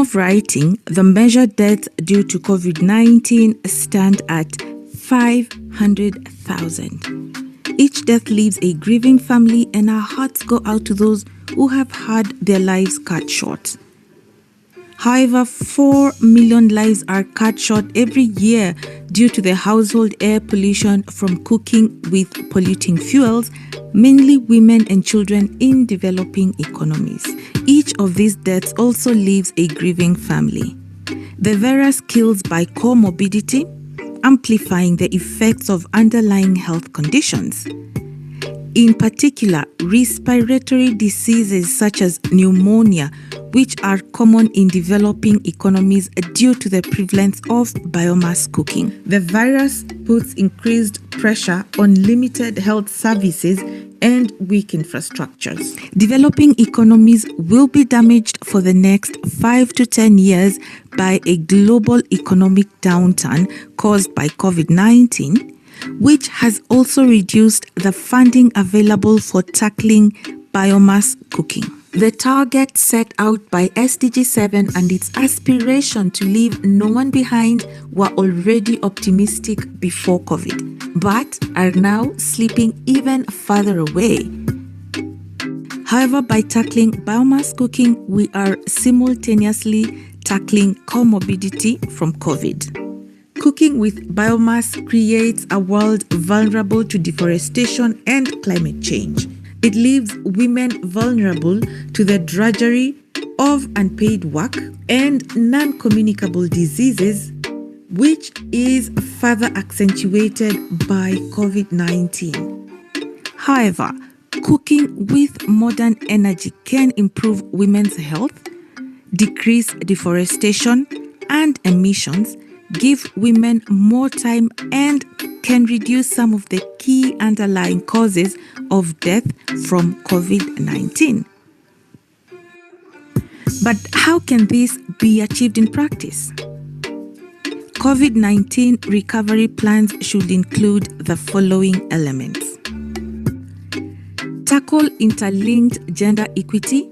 Of writing, the measured deaths due to COVID-19 stand at 500,000. Each death leaves a grieving family, and our hearts go out to those who have had their lives cut short. However, 4 million lives are cut short every year due to the household air pollution from cooking with polluting fuels, mainly women and children in developing economies. Each of these deaths also leaves a grieving family. The virus kills by comorbidity, amplifying the effects of underlying health conditions. In particular, respiratory diseases such as pneumonia, which are common in developing economies due to the prevalence of biomass cooking. The virus puts increased pressure on limited health services and weak infrastructures. Developing economies will be damaged for the next 5 to 10 years by a global economic downturn caused by COVID-19, which has also reduced the funding available for tackling biomass cooking. The target set out by SDG 7 and its aspiration to leave no one behind were already optimistic before COVID, but are now slipping even further away. However, by tackling biomass cooking, we are simultaneously tackling comorbidity from COVID. Cooking with biomass creates a world vulnerable to deforestation and climate change. It leaves women vulnerable to the drudgery of unpaid work and non-communicable diseases, which is further accentuated by COVID-19. However, cooking with modern energy can improve women's health, decrease deforestation and emissions, give women more time, and can reduce some of the key underlying causes of death from COVID-19. But how can this be achieved in practice? COVID-19 recovery plans should include the following elements: tackle interlinked gender equity,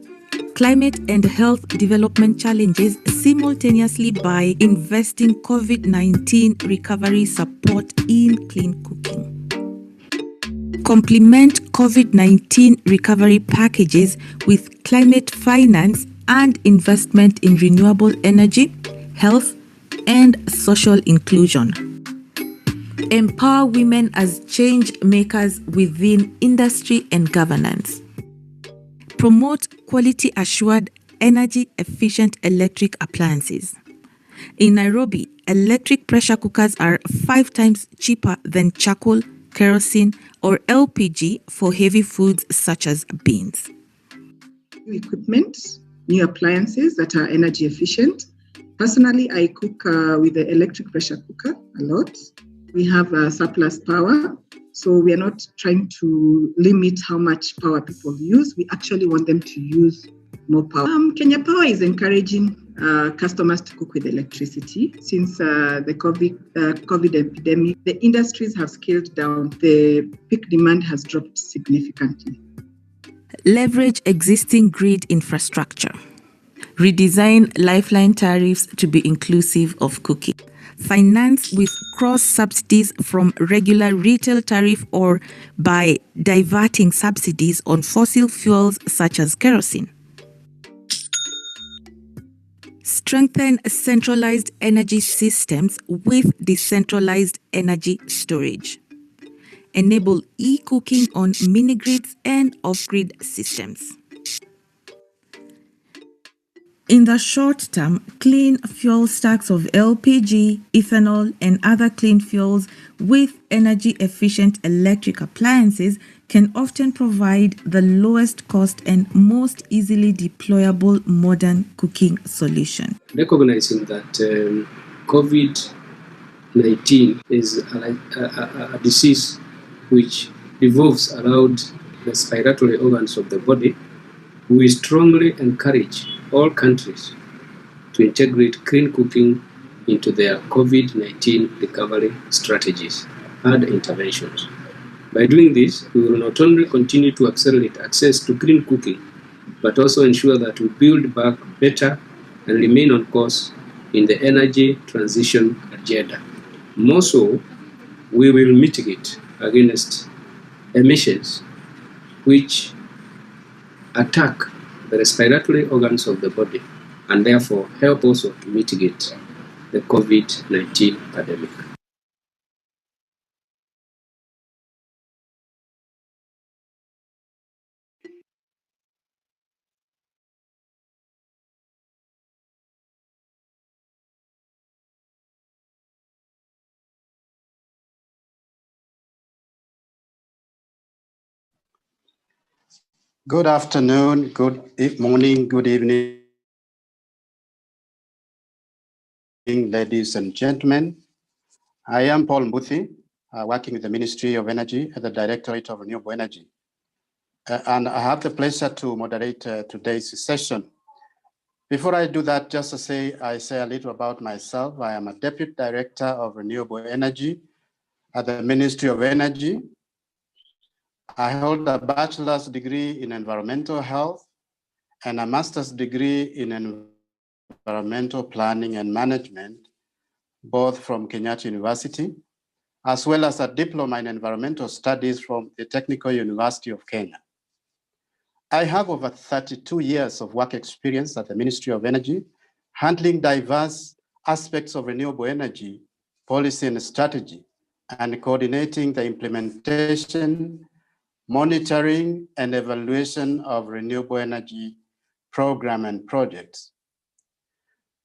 climate and health development challenges simultaneously by investing COVID-19 recovery support in clean cooking. Complement COVID-19 recovery packages with climate finance and investment in renewable energy, health, and social inclusion. Empower women as change makers within industry and governance. Promote quality-assured, energy-efficient electric appliances. In Nairobi, electric pressure cookers are 5 times cheaper than charcoal, kerosene, or LPG for heavy foods such as beans. New equipment, new appliances that are energy efficient. Personally, I cook with the electric pressure cooker a lot. We have surplus power. So we are not trying to limit how much power people use. We actually want them to use more power. Kenya Power is encouraging customers to cook with electricity. Since the COVID epidemic, the industries have scaled down. The peak demand has dropped significantly. Leverage existing grid infrastructure. Redesign lifeline tariffs to be inclusive of cooking. Finance with cross-subsidies from regular retail tariff or by diverting subsidies on fossil fuels such as kerosene. Strengthen centralized energy systems with decentralized energy storage. Enable e-cooking on mini-grids and off-grid systems. In the short term, clean fuel stacks of LPG, ethanol, and other clean fuels with energy-efficient electric appliances can often provide the lowest cost and most easily deployable modern cooking solution. Recognizing that COVID-19 is a disease which revolves around the respiratory organs of the body, we strongly encourage all countries to integrate clean cooking into their COVID-19 recovery strategies and interventions. By doing this, we will not only continue to accelerate access to clean cooking, but also ensure that we build back better and remain on course in the energy transition agenda. More so, we will mitigate against emissions which attack the respiratory organs of the body and therefore help also to mitigate the COVID-19 pandemic. Good afternoon, good morning, good evening, ladies and gentlemen. I am Paul Mbuthi, working with the Ministry of Energy at the Directorate of Renewable Energy. And I have the pleasure to moderate today's session. Before I do that, just to say, I say a little about myself. I am a Deputy Director of Renewable Energy at the Ministry of Energy. I hold a bachelor's degree in environmental health and a master's degree in environmental planning and management, both from Kenyatta University, as well as a diploma in environmental studies from the Technical University of Kenya. I have over 32 years of work experience at the Ministry of Energy, handling diverse aspects of renewable energy, policy and strategy, and coordinating the implementation, monitoring, and evaluation of renewable energy program and projects.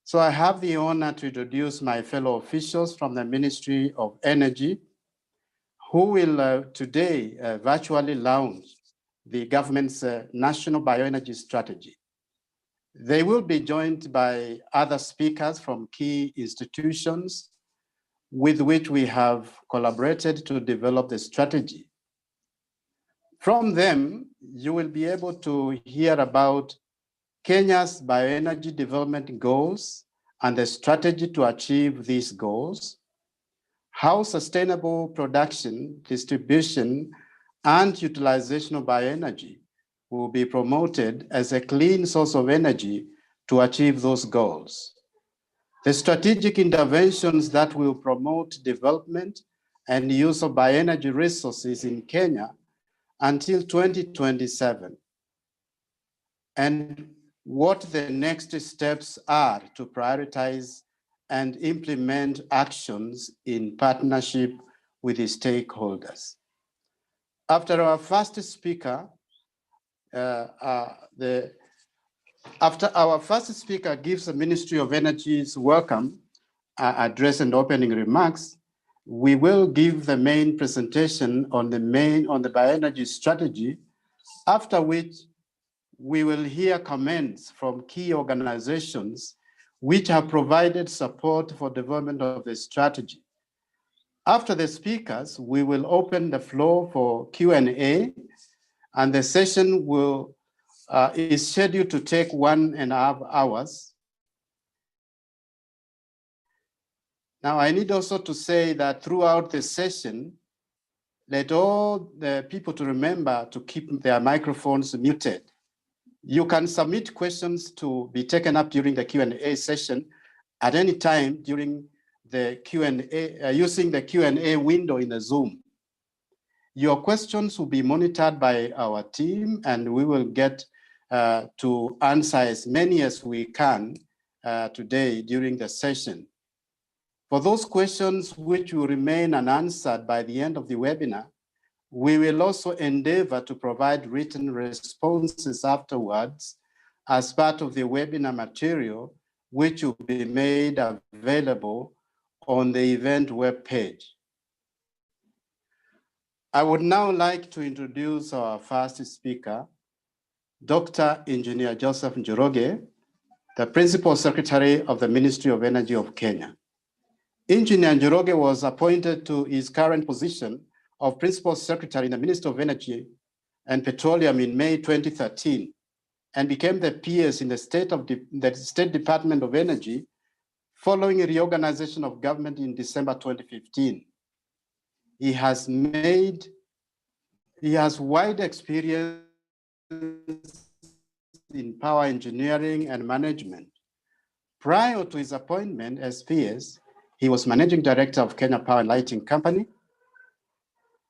So I have the honor to introduce my fellow officials from the Ministry of Energy, who will today virtually launch the government's national bioenergy strategy. They will be joined by other speakers from key institutions with which we have collaborated to develop the strategy. From them, you will be able to hear about Kenya's bioenergy development goals and the strategy to achieve these goals, how sustainable production, distribution, and utilization of bioenergy will be promoted as a clean source of energy to achieve those goals. The strategic interventions that will promote development and use of bioenergy resources in Kenya until 2027, and what the next steps are to prioritize and implement actions in partnership with the stakeholders. After our first speaker, after our first speaker gives the Ministry of Energy's welcome address and opening remarks, we will give the main presentation on the bioenergy strategy, after which we will hear comments from key organizations which have provided support for development of the strategy. After the speakers, we will open the floor for Q&A, and the session is scheduled to take 1.5 hours. Now, I need also to say that throughout the session, let all the people to remember to keep their microphones muted. You can submit questions to be taken up during the Q&A session at any time during the Q&A, using the Q&A window in the Zoom. Your questions will be monitored by our team, and we will get to answer as many as we can today during the session. For those questions which will remain unanswered by the end of the webinar, we will also endeavor to provide written responses afterwards as part of the webinar material, which will be made available on the event webpage. I would now like to introduce our first speaker, Dr. Engineer Joseph Njoroge, the Principal Secretary of the Ministry of Energy of Kenya. Engineer Njoroge was appointed to his current position of Principal Secretary in the Ministry of Energy and Petroleum in May 2013, and became the PS in the State Department of Energy following a reorganization of government in December 2015. He has wide experience in power engineering and management, Prior to his appointment as PS, he was Managing Director of Kenya Power and Lighting Company.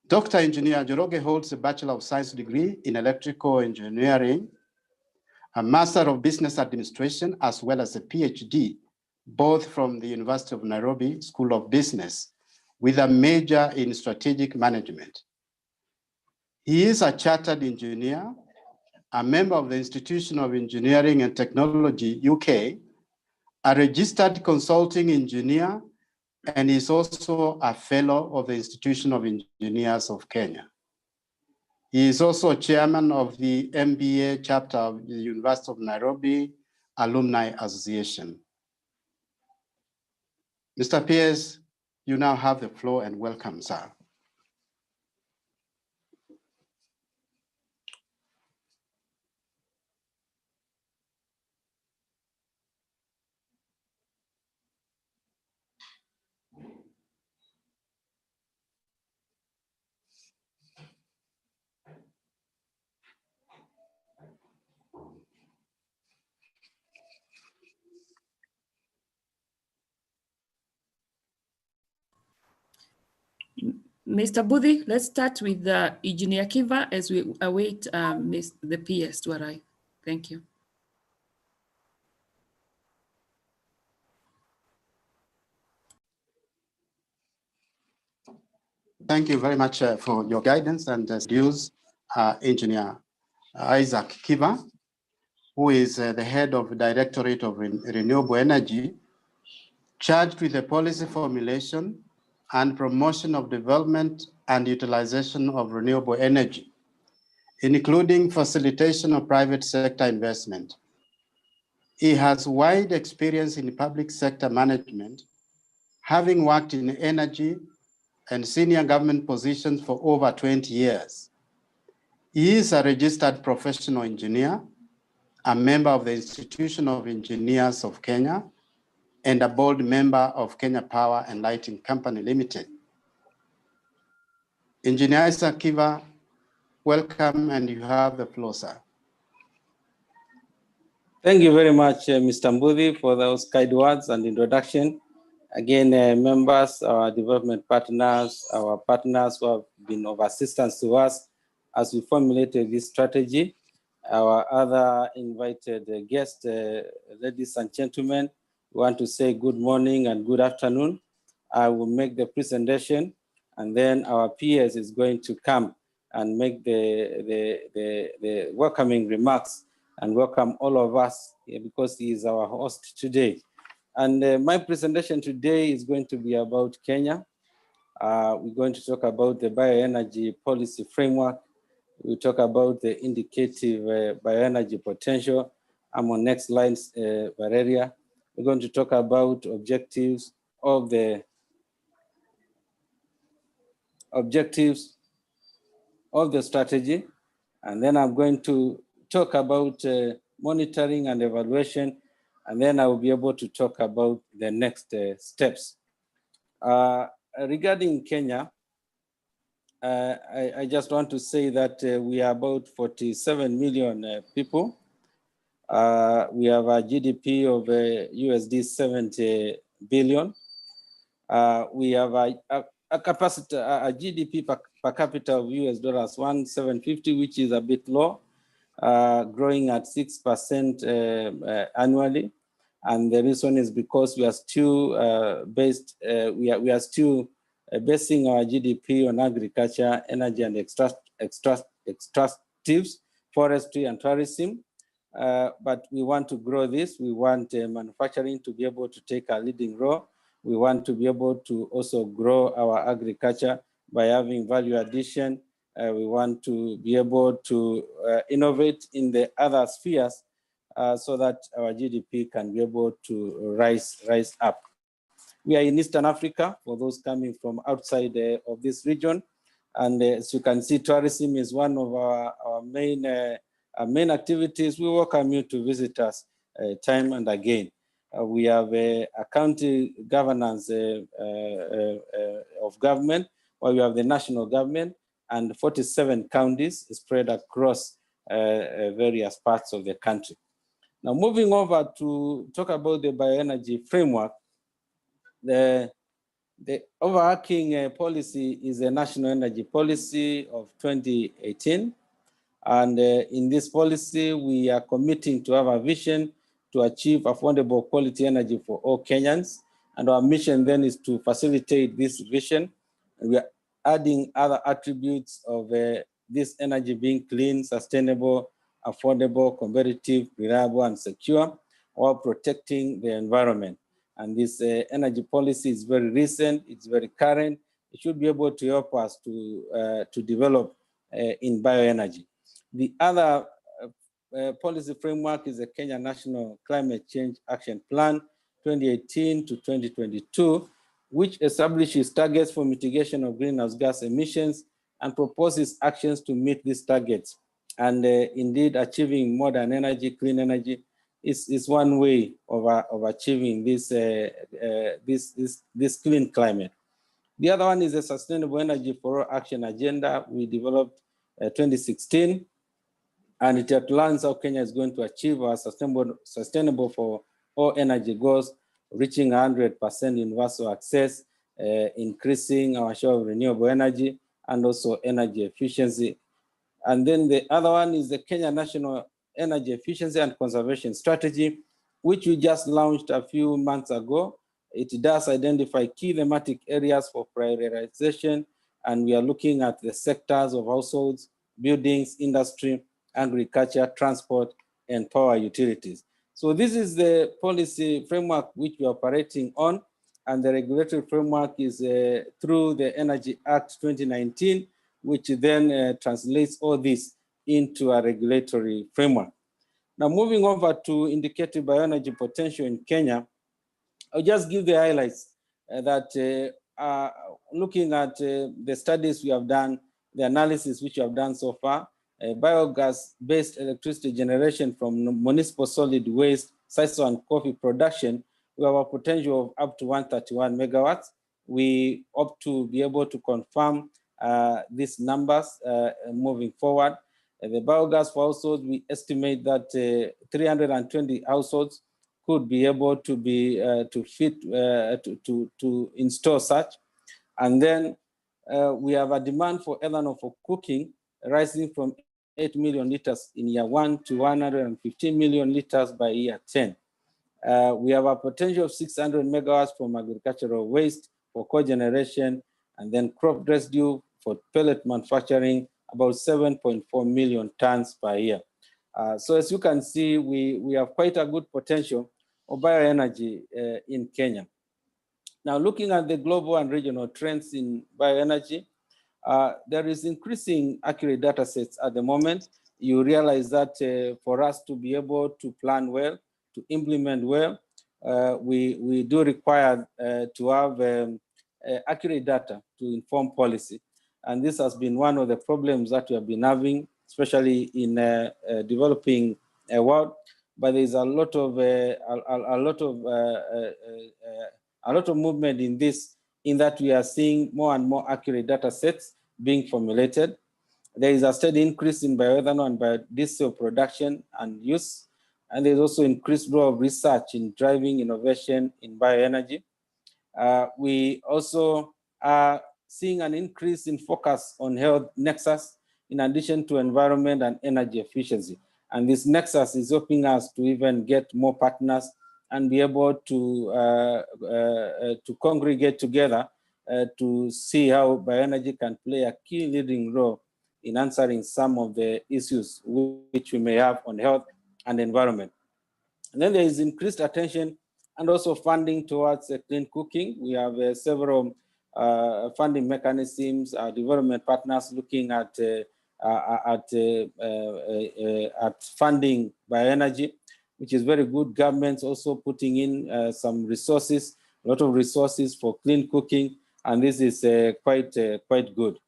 Dr. Engineer Njoroge holds a Bachelor of Science degree in Electrical Engineering, a Master of Business Administration, as well as a PhD, both from the University of Nairobi School of Business, with a major in strategic management. He is a chartered engineer, a member of the Institution of Engineering and Technology, UK, a registered consulting engineer, and is also a fellow of the Institution of Engineers of Kenya. He is also chairman of the MBA chapter of the University of Nairobi Alumni Association. Mr. Pierce, you now have the floor and welcome, sir. Mr. Budhi, let's start with Engineer Kiva as we await the PS to arrive. Thank you. Thank you very much for your guidance and views, Engineer Isaac Kiva, who is the head of the Directorate of Renewable Energy, charged with the policy formulation and promotion of development and utilization of renewable energy, including facilitation of private sector investment. He has wide experience in public sector management, having worked in energy and senior government positions for over 20 years. He is a registered professional engineer, a member of the Institution of Engineers of Kenya, and a board member of Kenya Power and Lighting Company Limited. Engineer Isaac Kiva, welcome, and you have the floor, sir. Thank you very much, Mr. Mbudi, for those kind words and introduction. Again, members, our development partners, our partners who have been of assistance to us as we formulated this strategy, our other invited guests, ladies and gentlemen, we want to say good morning and good afternoon. I will make the presentation, and then our PS is going to come and make the welcoming remarks and welcome all of us because he is our host today. And my presentation today is going to be about Kenya. We're going to talk about the bioenergy policy framework. We'll talk about the indicative bioenergy potential. I'm on next line, Valeria. We're going to talk about objectives of the strategy. And then I'm going to talk about monitoring and evaluation. And then I will be able to talk about the next steps. Regarding Kenya, I just want to say that we are about 47 million people. We have a GDP of USD 70 billion. We have a capacity, a GDP per capita of US dollars 1,750, which is a bit low, growing at 6% annually. And the reason is because we are still we are still basing our GDP on agriculture, energy, and extractives, forestry, and tourism. But we want to grow this. We want manufacturing to be able to take a leading role. We want to be able to also grow our agriculture by having value addition. We want to be able to innovate in the other spheres so that our GDP can be able to rise up. We are in Eastern Africa, for those coming from outside of this region. And as you can see, tourism is one of our main activities. We welcome you to visit us time and again. We have a county governance of government, where we have the national government and 47 counties spread across various parts of the country. Now, moving over to talk about the bioenergy framework, the overarching policy is a national energy policy of 2018. And in this policy, we are committing to have a vision to achieve affordable quality energy for all Kenyans. And our mission then is to facilitate this vision. And we are adding other attributes of this energy being clean, sustainable, affordable, competitive, reliable, and secure, while protecting the environment. And this energy policy is very recent, it's very current. It should be able to help us to develop in bioenergy. The other policy framework is the Kenya National Climate Change Action Plan 2018 to 2022, which establishes targets for mitigation of greenhouse gas emissions and proposes actions to meet these targets. And indeed, achieving modern energy, clean energy, is one way of achieving this clean climate. The other one is a Sustainable Energy for All Action Agenda we developed 2016, and it outlines how Kenya is going to achieve our sustainable for all energy goals, reaching 100% universal access, increasing our share of renewable energy, and also energy efficiency. And then the other one is the Kenya National Energy Efficiency and Conservation Strategy, which we just launched a few months ago. It does identify key thematic areas for prioritization, and we are looking at the sectors of households, buildings, industry, agriculture, transport, and power utilities. So this is the policy framework which we are operating on, and the regulatory framework is through the Energy Act 2019, which then translates all this into a regulatory framework. Now, moving over to indicative bioenergy potential in Kenya, I'll just give the highlights that looking at the studies we have done, the analysis which we have done so far, biogas-based electricity generation from municipal solid waste, sisal and coffee production, we have a potential of up to 131 megawatts. We hope to be able to confirm these numbers moving forward. The biogas for households, we estimate that 320 households could be able to be to install such. And then we have a demand for ethanol for cooking rising from 8 million liters in year 1 to 115 million liters by year 10. We have a potential of 600 megawatts from agricultural waste for cogeneration, and then crop residue for pellet manufacturing, about 7.4 million tons per year. So as you can see, we have quite a good potential of bioenergy in Kenya. Now, looking at the global and regional trends in bioenergy, there is increasing accurate data sets at the moment. You realize that for us to be able to plan well, to implement well, we do require to have accurate data to inform policy. And this has been one of the problems that we have been having, especially in developing a world. But there is a lot of movement in this, in that we are seeing more and more accurate data sets being formulated. There is a steady increase in bioethanol and biodiesel production and use, and there's also increased role of research in driving innovation in bioenergy. We also are seeing an increase in focus on health nexus in addition to environment and energy efficiency. And this nexus is helping us to even get more partners and be able to congregate together to see how bioenergy can play a key leading role in answering some of the issues which we may have on health and environment. And then there is increased attention and also funding towards clean cooking. We have several funding mechanisms, development partners looking at funding bioenergy, which is very good. Governments also putting in some resources, a lot of resources for clean cooking, and this is quite good.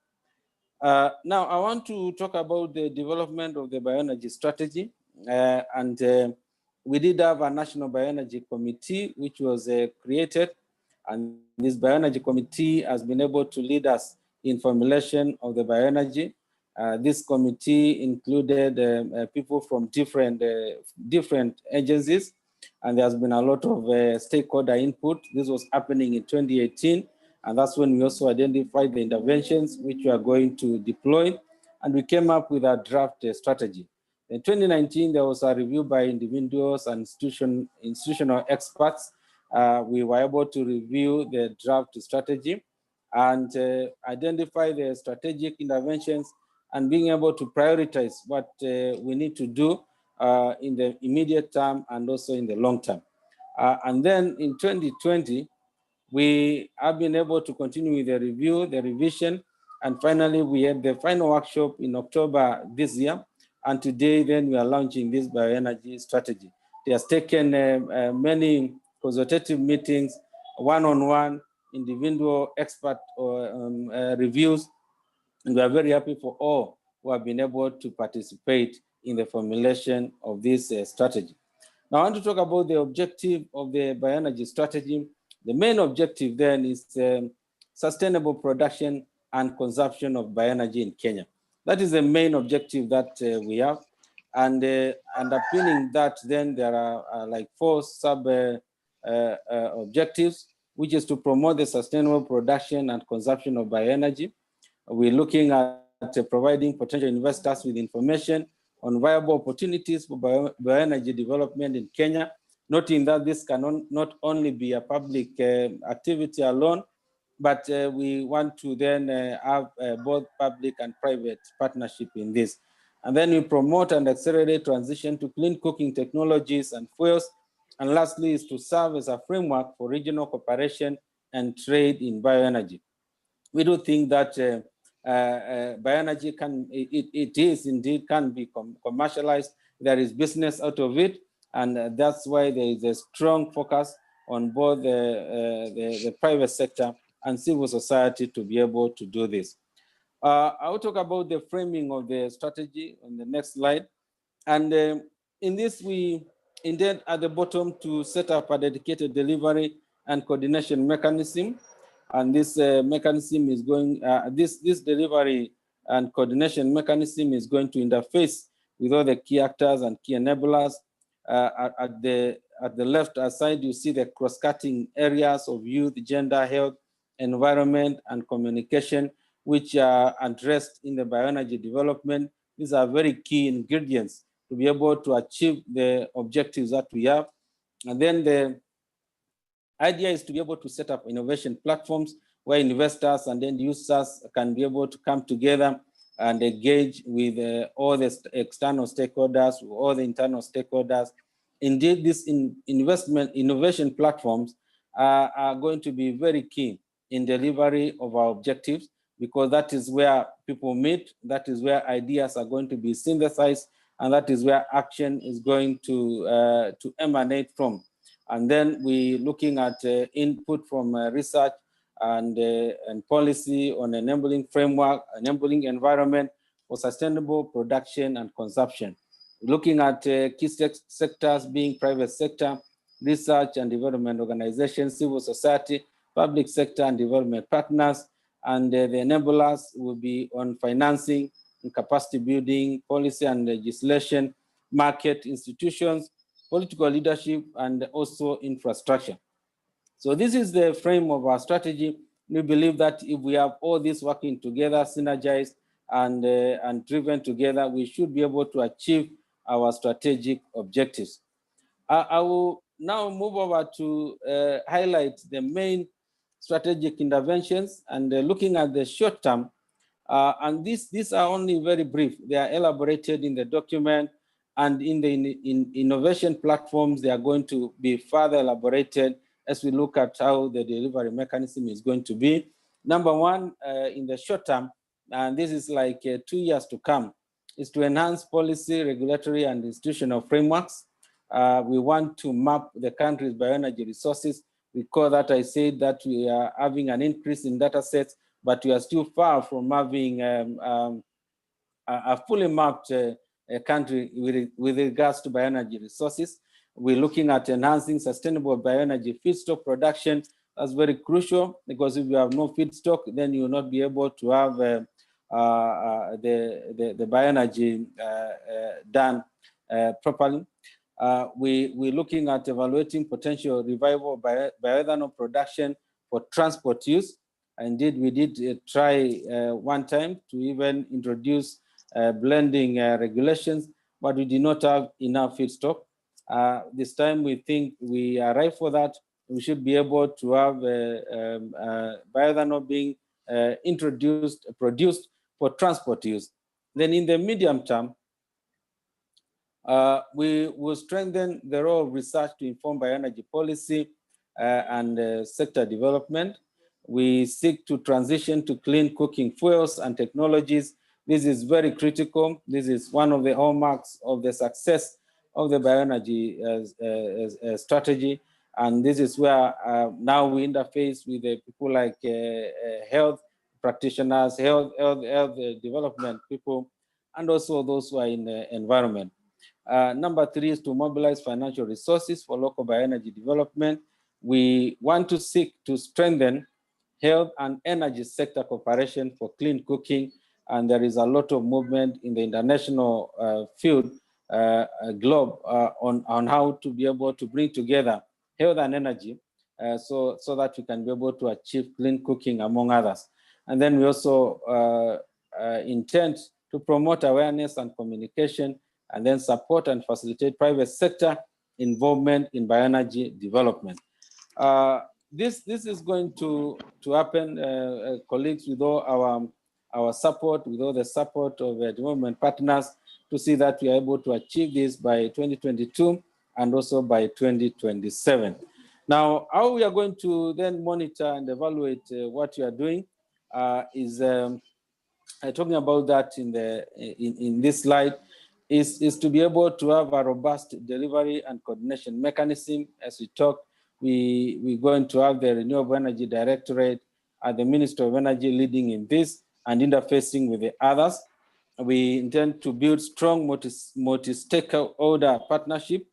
Now, I want to talk about the development of the bioenergy strategy, and we did have a National Bioenergy Committee, which was created, and this Bioenergy Committee has been able to lead us in formulation of the bioenergy. This committee included people from different agencies, and there's been a lot of stakeholder input. This was happening in 2018, and that's when we also identified the interventions which we are going to deploy, and we came up with a draft strategy. In 2019, there was a review by individuals and institutional experts. We were able to review the draft strategy and identify the strategic interventions and being able to prioritize what we need to do in the immediate term and also in the long term. And then in 2020, we have been able to continue with the review, the revision, and finally we had the final workshop in October this year. And today then we are launching this bioenergy strategy. It has taken many consultative meetings, one-on-one, individual expert reviews, and we are very happy for all who have been able to participate in the formulation of this strategy. Now I want to talk about the objective of the bioenergy strategy. The main objective then is sustainable production and consumption of bioenergy in Kenya. That is the main objective that we have. And underpinning that, then there are like 4 sub objectives, which is to promote the sustainable production and consumption of bioenergy. We're looking at providing potential investors with information on viable opportunities for bioenergy development in Kenya, noting that this can not only be a public activity alone, but we want to then have both public and private partnership in this. And then we promote and accelerate transition to clean cooking technologies and fuels. And lastly is to serve as a framework for regional cooperation and trade in bioenergy. We do think that bioenergy can be commercialized. There is business out of it, and that's why there is a strong focus on both the private sector and civil society to be able to do this. I will talk about the framing of the strategy on the next slide. And in this, we intend at the bottom to set up a dedicated delivery and coordination mechanism. And this mechanism is going, this delivery and coordination mechanism is going to interface with all the key actors and key enablers. At the left side, you see the cross-cutting areas of youth, gender, health, environment, and communication, which are addressed in the bioenergy development. These are very key ingredients to be able to achieve the objectives that we have. And then the idea is to be able to set up innovation platforms where investors and end users can be able to come together and engage with all the external stakeholders, all the internal stakeholders. Indeed, these innovation platforms are going to be very key in delivery of our objectives, because that is where people meet, that is where ideas are going to be synthesized, and that is where action is going to emanate from. And then we're looking at input from research and policy on enabling framework, enabling environment for sustainable production and consumption. Looking at key sectors being private sector, research and development organizations, civil society, public sector and development partners, and the enablers will be on financing and capacity building, policy and legislation, market institutions, political leadership, and also infrastructure. So this is the frame of our strategy. We believe that if we have all this working together, synergized and driven together, we should be able to achieve our strategic objectives. I will now move over to highlight the main strategic interventions and looking at the short term. And these are only very brief. They are elaborated in the document, and in the innovation platforms, they are going to be further elaborated as we look at how the delivery mechanism is going to be. Number one, in the short term, and this is like 2 years to come, is to enhance policy, regulatory, and institutional frameworks. We want to map the country's bioenergy resources. Recall that I said that we are having an increase in data sets, but we are still far from having a fully mapped country with regards to bioenergy resources. We're looking at enhancing sustainable bioenergy feedstock production. That's very crucial, because if you have no feedstock, then you will not be able to have the bioenergy done properly. We're looking at evaluating potential revival of bioethanol production for transport use. Indeed, we did try one time to even introduce blending regulations, but we did not have enough feedstock. This time we think we are ripe for that. We should be able to have bioethanol being produced for transport use. Then in the medium term, we will strengthen the role of research to inform bioenergy policy and sector development. We seek to transition to clean cooking fuels and technologies. This is very critical. This is one of the hallmarks of the success of the bioenergy strategy. And this is where now we interface with the people like health practitioners, health development people, and also those who are in the environment. Number 3 is to mobilize financial resources for local bioenergy development. We want to seek to strengthen health and energy sector cooperation for clean cooking. And there is a lot of movement in the international field, globe, on how to be able to bring together health and energy so that we can be able to achieve clean cooking, among others. And then we also intend to promote awareness and communication, and then support and facilitate private sector involvement in bioenergy development. This is going to happen, colleagues, with all our support, with all the support of development partners, to see that we are able to achieve this by 2022 and also by 2027. Now, how we are going to then monitor and evaluate what you are doing is talking about that in this slide. Is to be able to have a robust delivery and coordination mechanism. As we talk, we're going to have the Renewable Energy Directorate at the Ministry of Energy leading in this and interfacing with the others. We intend to build strong multi-stakeholder partnership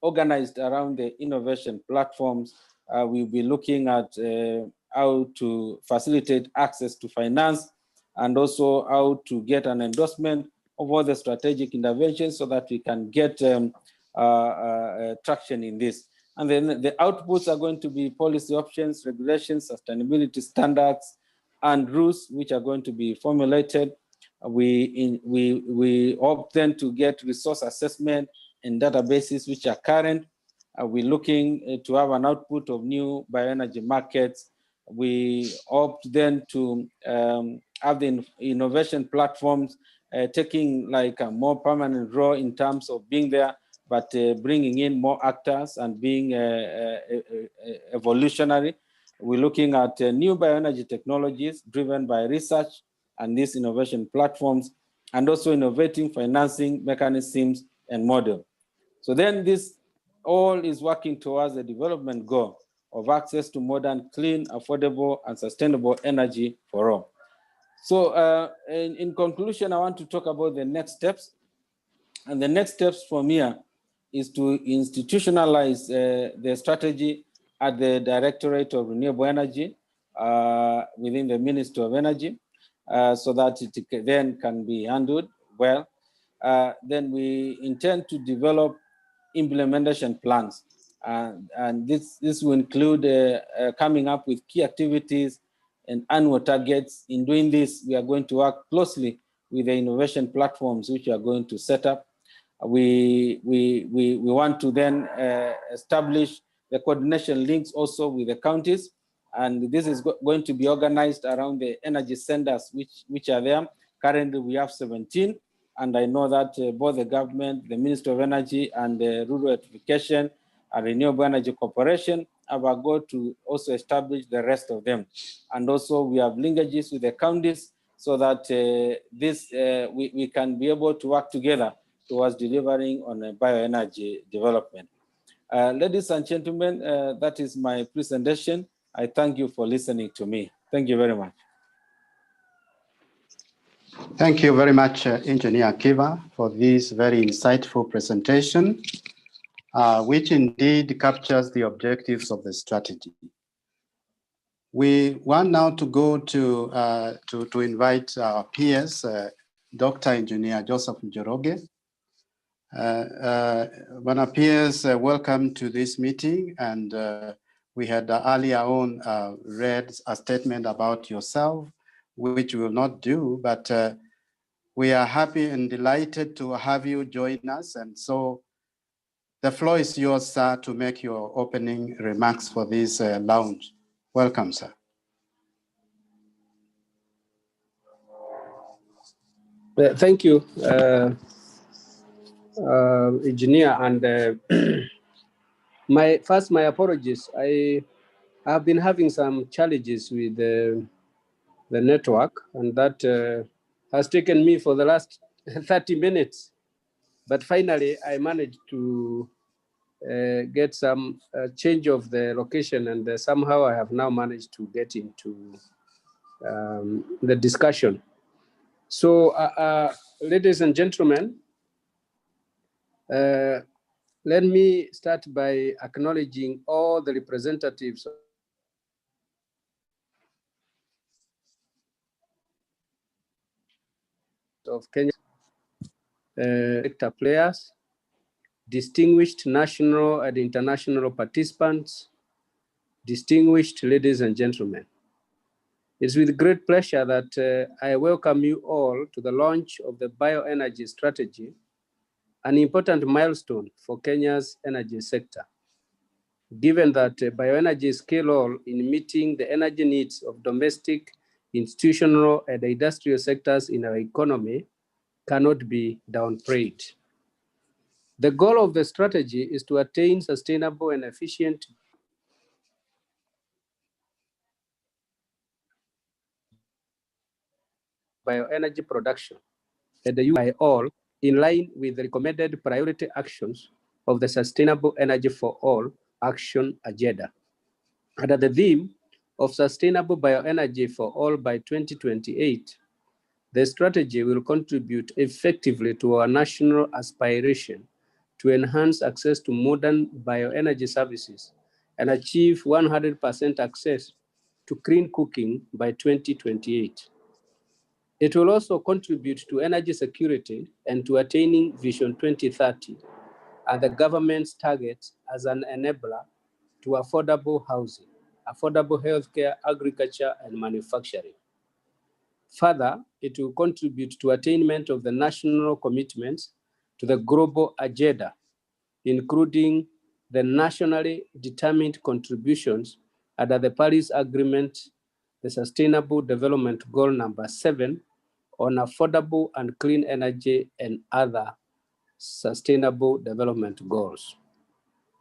organized around the innovation platforms. We'll be looking at how to facilitate access to finance and also how to get an endorsement of all the strategic interventions so that we can get traction in this. And then the outputs are going to be policy options, regulations, sustainability standards, and rules which are going to be formulated. We hope then to get resource assessment and databases which are current. We're looking to have an output of new bioenergy markets. We hope then to have the innovation platforms taking like a more permanent role in terms of being there, but bringing in more actors and being evolutionary. We're looking at new bioenergy technologies driven by research and these innovation platforms, and also innovating financing mechanisms and model. So then this all is working towards the development goal of access to modern, clean, affordable, and sustainable energy for all. So in conclusion, I want to talk about the next steps. And the next steps from here is to institutionalize the strategy at the Directorate of Renewable Energy within the Ministry of Energy so that it then can be handled well. Then we intend to develop implementation plans. And this will include coming up with key activities and annual targets. In doing this, we are going to work closely with the innovation platforms which we are going to set up. We want to then establish the coordination links also with the counties. And this is going to be organized around the energy centers which are there. Currently, we have 17. And I know that both the government, the Ministry of Energy, and the Rural Electrification and Renewable Energy Corporation have a goal to also establish the rest of them. And also we have linkages with the counties so that we can be able to work together towards delivering on a bioenergy development. Ladies and gentlemen, that is my presentation. I thank you for listening to me. Thank you very much. Thank you very much, Engineer Kiva, for this very insightful presentation, which indeed captures the objectives of the strategy. We want now to go to invite our peers, Dr. Engineer Joseph Njoroge. When our peers, welcome to this meeting, and we had earlier on read a statement about yourself, which we will not do, but we are happy and delighted to have you join us. And so the floor is yours, sir, to make your opening remarks for this lounge. Welcome, sir. Thank you, engineer, and my apologies. I have been having some challenges with the network, and that has taken me for the last 30 minutes. But finally, I managed to get some change of the location, and somehow I have now managed to get into the discussion. So, ladies and gentlemen, let me start by acknowledging all the representatives of Kenya sector players, distinguished national and international participants, distinguished ladies and gentlemen. It's with great pleasure that I welcome you all to the launch of the Bioenergy Strategy, an important milestone for Kenya's energy sector. Given that bioenergy is key role in meeting the energy needs of domestic, institutional, and industrial sectors in our economy cannot be downplayed. The goal of the strategy is to attain sustainable and efficient bioenergy production and the use by all in line with the recommended priority actions of the Sustainable Energy for All Action Agenda. Under the theme of Sustainable Bioenergy for All by 2028, the strategy will contribute effectively to our national aspiration to enhance access to modern bioenergy services and achieve 100% access to clean cooking by 2028. It will also contribute to energy security and to attaining Vision 2030 and the government's targets as an enabler to affordable housing, affordable healthcare, agriculture, and manufacturing. Further, it will contribute to attainment of the national commitments to the global agenda, including the nationally determined contributions under the Paris Agreement, the Sustainable Development Goal number 7 on affordable and clean energy and other sustainable development goals.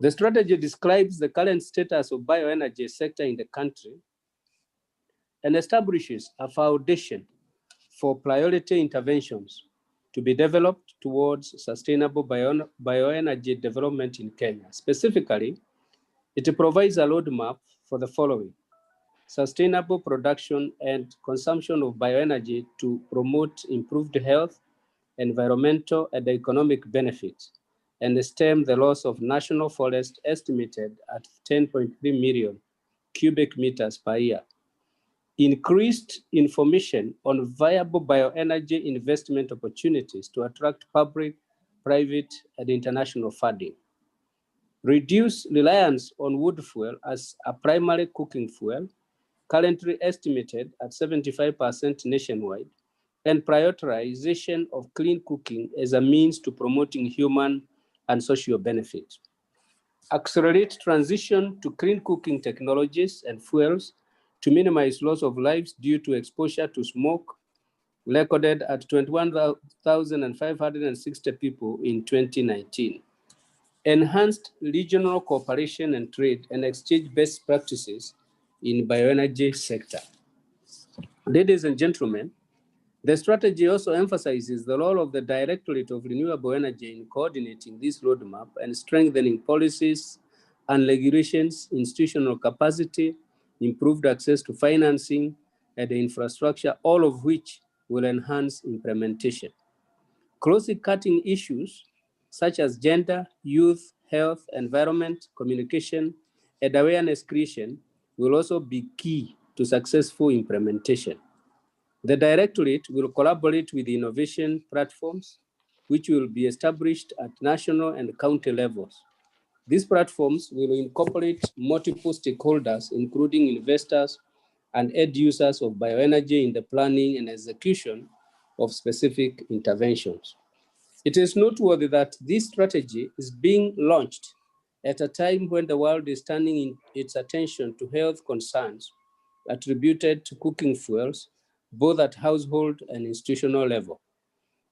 The strategy describes the current status of bioenergy sector in the country and establishes a foundation for priority interventions to be developed towards sustainable bioenergy development in Kenya. Specifically, it provides a roadmap for the following: sustainable production and consumption of bioenergy to promote improved health, environmental, and economic benefits, and stem the loss of national forest estimated at 10.3 million cubic meters per year. Increased information on viable bioenergy investment opportunities to attract public, private, and international funding. Reduce reliance on wood fuel as a primary cooking fuel, currently estimated at 75% nationwide, and prioritization of clean cooking as a means to promoting human and social benefits. Accelerate transition to clean cooking technologies and fuels to minimize loss of lives due to exposure to smoke, recorded at 21,560 people in 2019. Enhanced regional cooperation and trade and exchange best practices in bioenergy sector. Ladies and gentlemen, the strategy also emphasizes the role of the Directorate of Renewable Energy in coordinating this roadmap and strengthening policies and regulations, institutional capacity, improved access to financing, and the infrastructure, all of which will enhance implementation. Closely cutting issues such as gender, youth, health, environment, communication, and awareness creation will also be key to successful implementation. The Directorate will collaborate with innovation platforms, which will be established at national and county levels. These platforms will incorporate multiple stakeholders, including investors and end users of bioenergy in the planning and execution of specific interventions. It is noteworthy that this strategy is being launched at a time when the world is turning its attention to health concerns attributed to cooking fuels, both at household and institutional level.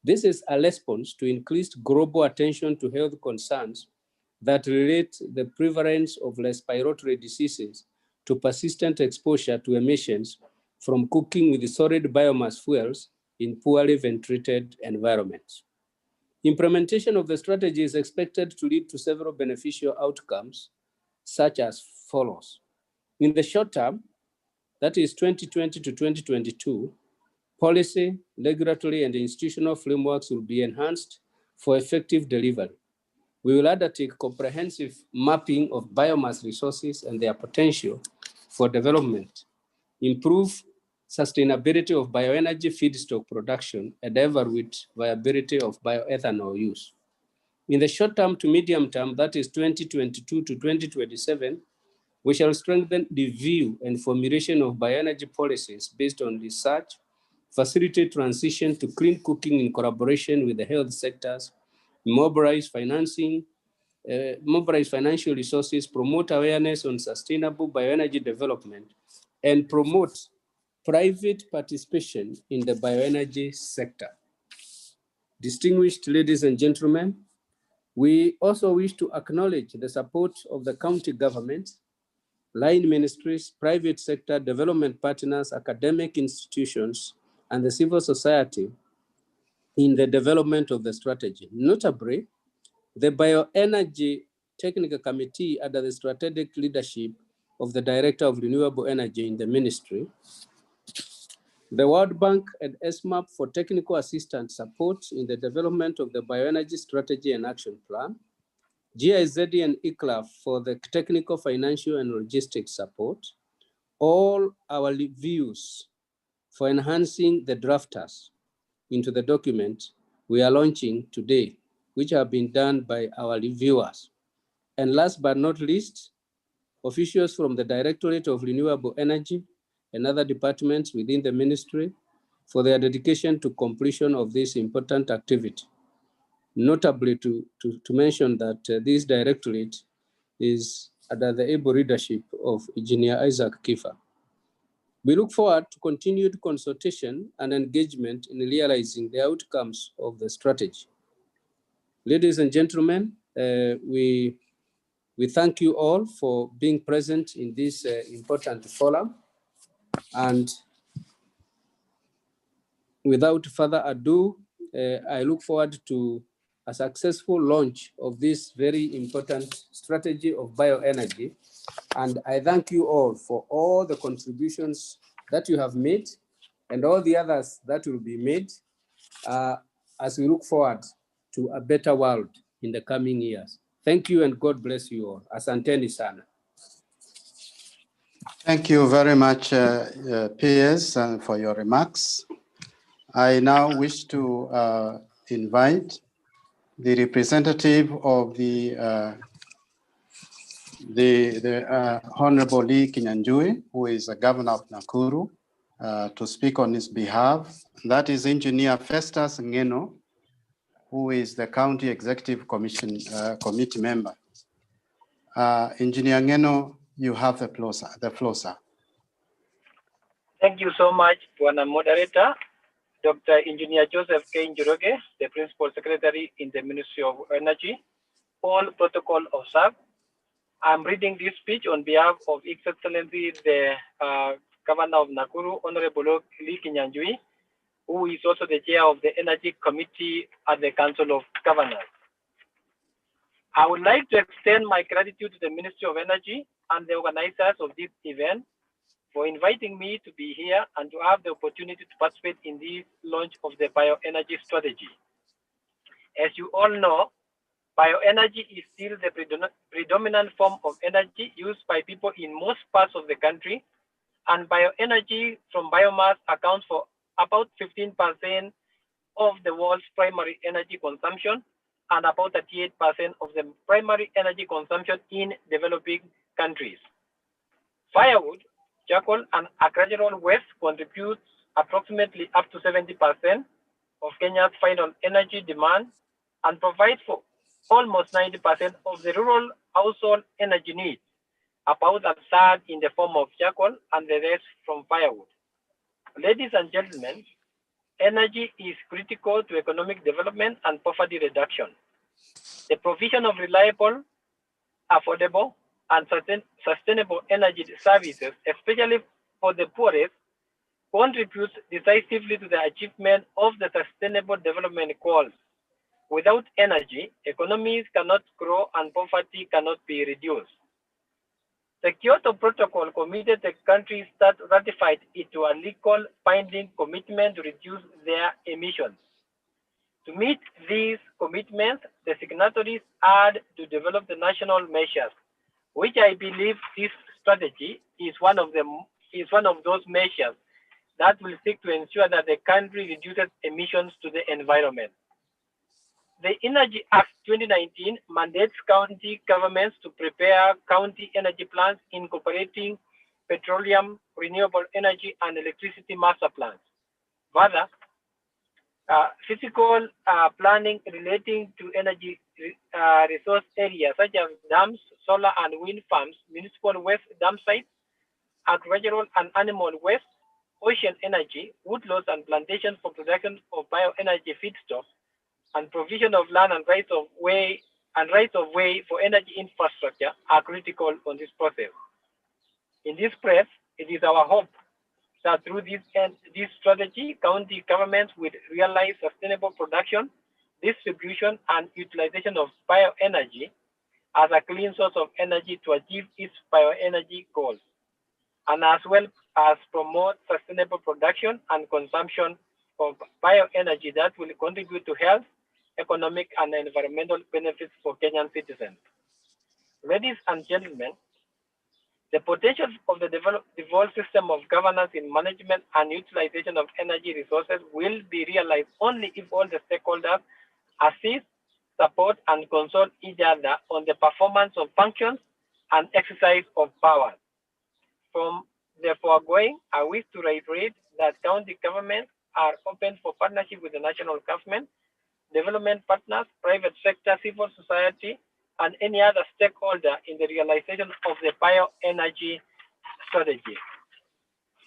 This is a response to increased global attention to health concerns that relate the prevalence of respiratory diseases to persistent exposure to emissions from cooking with solid biomass fuels in poorly ventilated environments. Implementation of the strategy is expected to lead to several beneficial outcomes, such as follows. In the short term, that is 2020 to 2022, policy, regulatory, and institutional frameworks will be enhanced for effective delivery. We will undertake comprehensive mapping of biomass resources and their potential for development, improve sustainability of bioenergy feedstock production, and evaluate viability of bioethanol use. In the short term to medium term, that is 2022 to 2027, we shall strengthen the review and formulation of bioenergy policies based on research, facilitate transition to clean cooking in collaboration with the health sectors, mobilize financial resources, promote awareness on sustainable bioenergy development, and promote private participation in the bioenergy sector. Distinguished ladies and gentlemen, we also wish to acknowledge the support of the county government, line ministries, private sector, development partners, academic institutions, and the civil society in the development of the strategy. Notably, the Bioenergy Technical Committee under the strategic leadership of the Director of Renewable Energy in the ministry, the World Bank and SMAP for technical assistance support in the development of the bioenergy strategy and action plan, GIZ and ICLAF for the technical, financial, and logistics support, all our reviews for enhancing the drafters into the document we are launching today, which have been done by our reviewers. And last but not least, officials from the Directorate of Renewable Energy and other departments within the ministry for their dedication to completion of this important activity. Notably to mention that this directorate is under the able leadership of Engineer Isaac Kiffer. We look forward to continued consultation and engagement in realizing the outcomes of the strategy. Ladies and gentlemen, we thank you all for being present in this important forum. And without further ado, I look forward to a successful launch of this very important strategy of bioenergy. And I thank you all for all the contributions that you have made and all the others that will be made as we look forward to a better world in the coming years. Thank you and God bless you all. Asanteni sana. Thank you very much, Piers, for your remarks. I now wish to invite the representative of the Honorable Lee Kinyanjui, who is the governor of Nakuru, to speak on his behalf. That is Engineer Festus Ngeno, who is the County Executive Commission Committee member. Engineer Ngeno, you have the floor, sir. Thank you so much, Bwana Moderator. Dr. Engineer Joseph K. Njoroge, the Principal Secretary in the Ministry of Energy, all protocol observed. I'm reading this speech on behalf of His Excellency, the Governor of Nakuru, Honorable Lee Kinyanjui, who is also the chair of the Energy Committee at the Council of Governors. I would like to extend my gratitude to the Ministry of Energy and the organizers of this event for inviting me to be here and to have the opportunity to participate in this launch of the bioenergy strategy. As you all know, bioenergy is still the predominant form of energy used by people in most parts of the country, and bioenergy from biomass accounts for about 15% of the world's primary energy consumption and about 38% of the primary energy consumption in developing countries. Firewood, charcoal, and agricultural waste contributes approximately up to 70% of Kenya's final energy demand and provides for almost 90% of the rural household energy needs, about a third in the form of charcoal and the rest from firewood. Ladies and gentlemen, energy is critical to economic development and poverty reduction. The provision of reliable, affordable, and sustainable energy services, especially for the poorest, contributes decisively to the achievement of the Sustainable Development Goals. Without energy, economies cannot grow and poverty cannot be reduced. The Kyoto Protocol committed the countries that ratified it to a legal binding commitment to reduce their emissions. To meet these commitments, the signatories had to develop the national measures, which I believe this strategy is one of those measures that will seek to ensure that the country reduces emissions to the environment. The Energy Act 2019 mandates county governments to prepare county energy plans incorporating petroleum, renewable energy, and electricity master plans. Further, physical planning relating to energy resource areas such as dams, solar and wind farms, municipal waste dump sites, agricultural and animal waste, ocean energy, woodlots and plantations for production of bioenergy feedstocks, and provision of land and rights of way for energy infrastructure are critical on this process. In this press, it is our hope that through this strategy, county governments will realize sustainable production, distribution, and utilization of bioenergy as a clean source of energy to achieve its bioenergy goals, and as well as promote sustainable production and consumption of bioenergy that will contribute to health, economic, and environmental benefits for Kenyan citizens. Ladies and gentlemen, the potential of the devolved system of governance in management and utilization of energy resources will be realized only if all the stakeholders assist, support, and consult each other on the performance of functions and exercise of power. From the foregoing, I wish to reiterate that county governments are open for partnership with the national government, development partners, private sector, civil society, and any other stakeholder in the realization of the bioenergy strategy.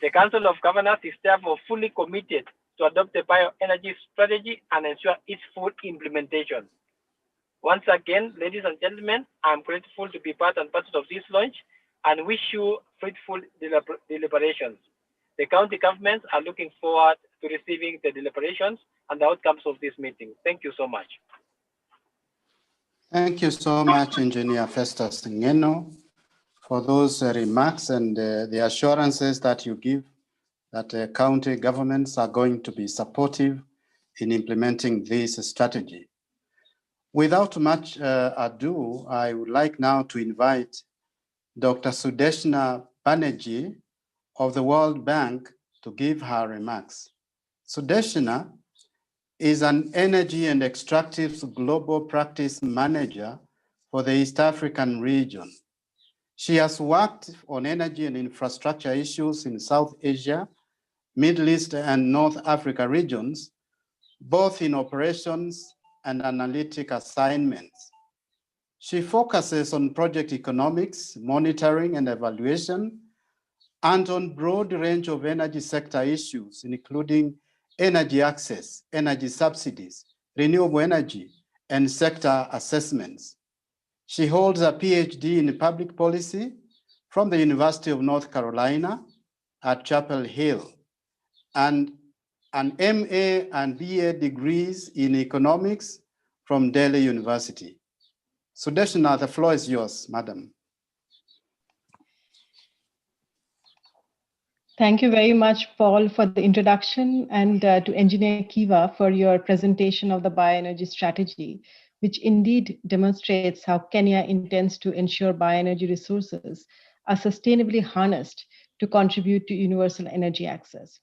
The Council of Governors is therefore fully committed to adopt the bioenergy strategy and ensure its full implementation. Once again, ladies and gentlemen, I'm grateful to be part and parcel of this launch and wish you fruitful deliberations. The county governments are looking forward to receiving the deliberations and the outcomes of this meeting. Thank you so much. Thank you so much, Engineer Festus Ngeno, for those remarks and the assurances that you give that county governments are going to be supportive in implementing this strategy. Without much ado, I would like now to invite Dr. Sudeshna Banerjee of the World Bank to give her remarks. Sudeshna is an energy and extractives global practice manager for the East African region. She has worked on energy and infrastructure issues in South Asia, Middle East, and North Africa regions, both in operations and analytic assignments. She focuses on project economics, monitoring and evaluation, and on broad range of energy sector issues, including energy access, energy subsidies, renewable energy, and sector assessments. She holds a PhD in public policy from the University of North Carolina at Chapel Hill, and an MA and BA degrees in economics from Delhi University. Sudeshna, the floor is yours, madam. Thank you very much, Paul, for the introduction, and to Engineer Kiva for your presentation of the bioenergy strategy, which indeed demonstrates how Kenya intends to ensure bioenergy resources are sustainably harnessed to contribute to universal energy access.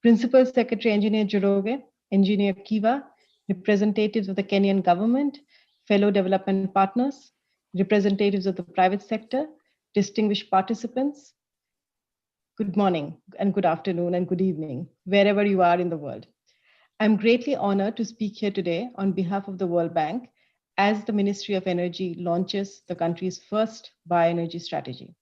Principal Secretary Engineer Njoroge, Engineer Kiva, representatives of the Kenyan government, fellow development partners, representatives of the private sector, distinguished participants, good morning and good afternoon and good evening, wherever you are in the world. I'm greatly honored to speak here today on behalf of the World Bank as the Ministry of Energy launches the country's first bioenergy strategy.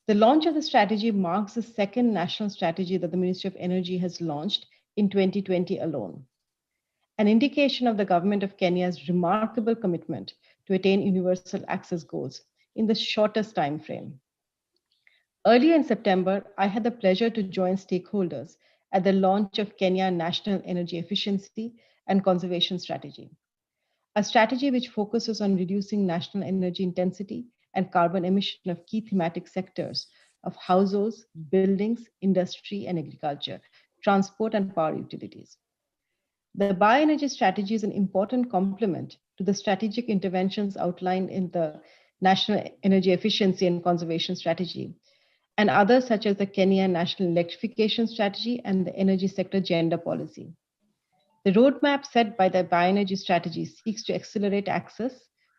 The launch of the strategy marks the second national strategy that the Ministry of Energy has launched in 2020 alone, an indication of the government of Kenya's remarkable commitment to attain universal access goals in the shortest time frame. Earlier in September, I had the pleasure to join stakeholders at the launch of Kenya National Energy Efficiency and Conservation Strategy, a strategy which focuses on reducing national energy intensity and carbon emission of key thematic sectors of households, buildings, industry, and agriculture, transport, and power utilities. The bioenergy strategy is an important complement to the strategic interventions outlined in the National Energy Efficiency and Conservation Strategy, and others such as the Kenya National Electrification Strategy and the Energy Sector Gender Policy. The roadmap set by the bioenergy strategy seeks to accelerate access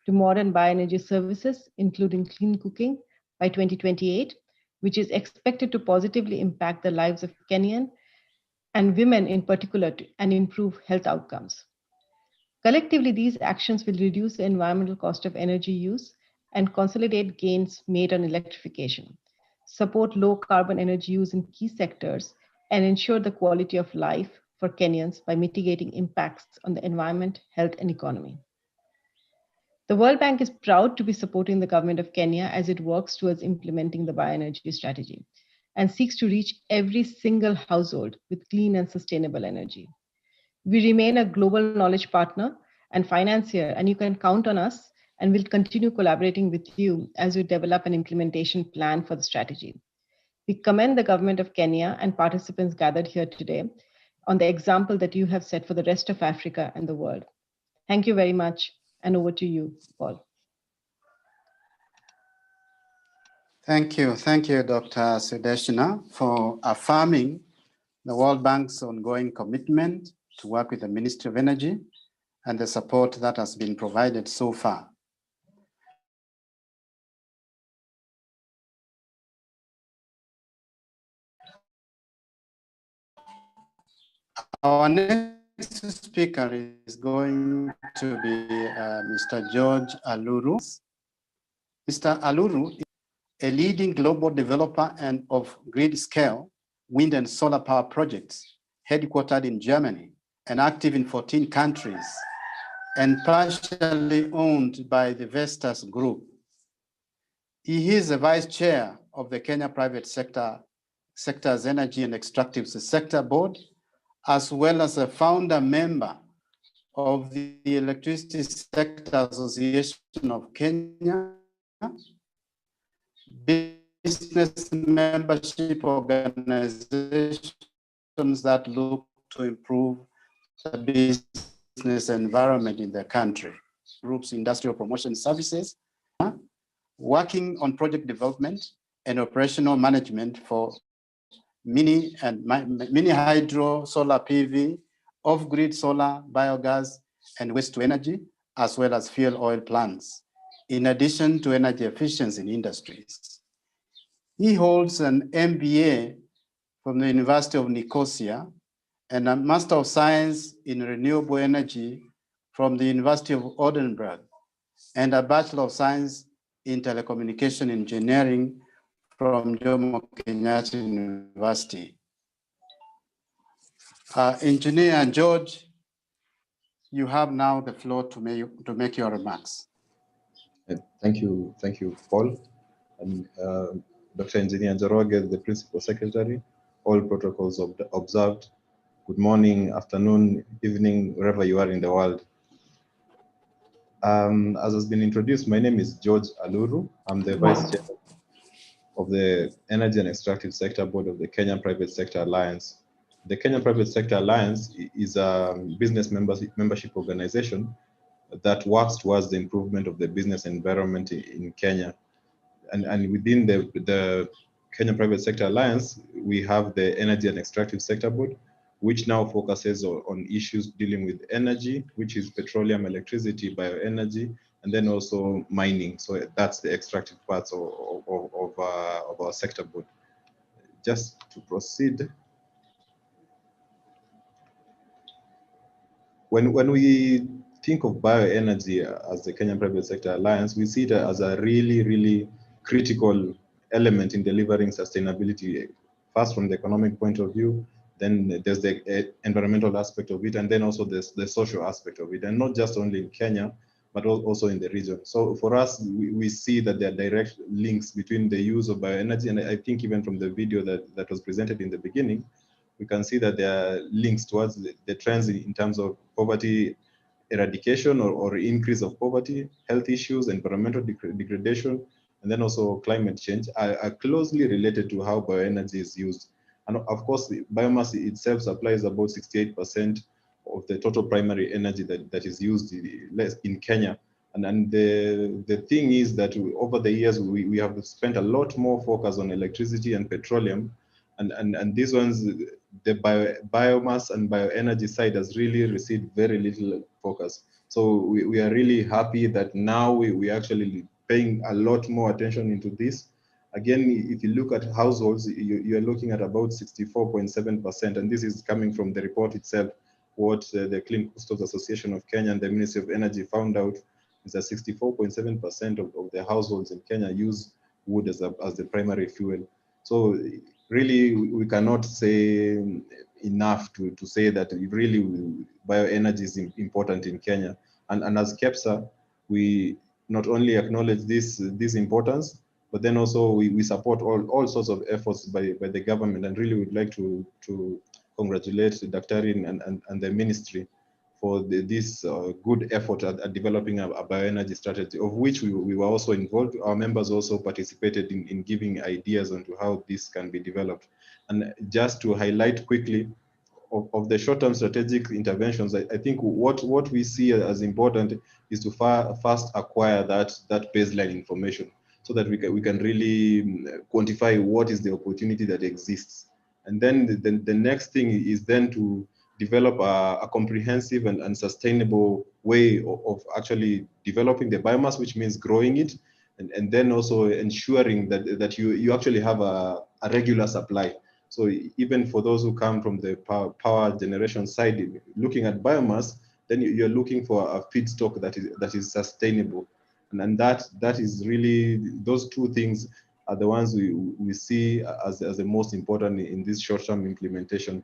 to modern bioenergy services, including clean cooking, by 2028, which is expected to positively impact the lives of Kenyan and women in particular and improve health outcomes. Collectively, these actions will reduce the environmental cost of energy use and consolidate gains made on electrification, support low carbon energy use in key sectors, and ensure the quality of life for Kenyans by mitigating impacts on the environment, health, and economy. The World Bank is proud to be supporting the government of Kenya as it works towards implementing the bioenergy strategy and seeks to reach every single household with clean and sustainable energy. We remain a global knowledge partner and financier, and you can count on us, and we'll continue collaborating with you as we develop an implementation plan for the strategy. We commend the government of Kenya and participants gathered here today on the example that you have set for the rest of Africa and the world. Thank you very much, and over to you, Paul. Thank you, Dr. Sudeshna, for affirming the World Bank's ongoing commitment to work with the Ministry of Energy and the support that has been provided so far. Our next speaker is going to be Mr. George Aluru. Mr. Aluru is a leading global developer and of grid-scale wind and solar power projects, headquartered in Germany and active in 14 countries, and partially owned by the Vestas Group. He is the vice chair of the Kenya Private Sector's Energy and Extractive Sector Board, as well as a founder member of the Electricity Sector Association of Kenya, business membership organizations that look to improve the business environment in the country. Group's industrial promotion services, working on project development and operational management for mini hydro, solar PV, off-grid solar, biogas, and waste-to-energy, as well as fuel oil plants, in addition to energy efficiency in industries. He holds an MBA from the University of Nicosia and a Master of Science in Renewable Energy from the University of Edinburgh, and a Bachelor of Science in Telecommunication Engineering from Jomo Kenyatta University. Engineer George, you have now the floor to make your remarks. Thank you, Paul. And Dr. Engineer Njoroge, the Principal Secretary, all protocols observed. Good morning, afternoon, evening, wherever you are in the world. As has been introduced, my name is George Aluru. I'm the Vice Chair of the Energy and Extractive Sector Board of the Kenyan Private Sector Alliance. The Kenyan Private Sector Alliance is a business membership organization that works towards the improvement of the business environment in Kenya. And within the Kenya Private Sector Alliance, we have the Energy and Extractive Sector Board, which now focuses on issues dealing with energy, which is petroleum, electricity, bioenergy, and then also mining. So that's the extractive parts of our sector board. Just to proceed, when we think of bioenergy as the Kenyan Private Sector Alliance, we see it as a really, really critical element in delivering sustainability, first from the economic point of view, then there's the environmental aspect of it, and then also the social aspect of it, and not just only in Kenya, but also in the region. So for us, we see that there are direct links between the use of bioenergy, and I think even from the video that was presented in the beginning, we can see that there are links towards the trends in terms of poverty eradication or increase of poverty, health issues, environmental degradation, and then also climate change are closely related to how bioenergy is used. And of course, biomass itself supplies about 68% of the total primary energy that is used in Kenya. And the thing is that over the years, we have spent a lot more focus on electricity and petroleum. And these ones, the biomass and bioenergy side has really received very little focus. So we are really happy that now we actually paying a lot more attention into this. Again, if you look at households, you're looking at about 64.7%, and this is coming from the report itself. What the Clean Coastal Association of Kenya and the Ministry of Energy found out is that 64.7% of the households in Kenya use wood as the primary fuel. So really, we cannot say enough to say that really bioenergy is important in Kenya. And as KEPSA, we not only acknowledge this importance, but then also we support all sorts of efforts by the government, and really would like to congratulate Daktari and the ministry for this good effort at developing a bioenergy strategy, of which we were also involved. Our members also participated in giving ideas on to how this can be developed. And just to highlight quickly, of the short-term strategic interventions, I think what we see as important is to first acquire that baseline information, so that we can really quantify what is the opportunity that exists. And then the next thing is then to develop a comprehensive and sustainable way of actually developing the biomass, which means growing it, and then also ensuring that you actually have a regular supply. So even for those who come from the power generation side, looking at biomass, then you're looking for a feedstock that is sustainable. And that is really, those two things are the ones we see as the most important in this short-term implementation.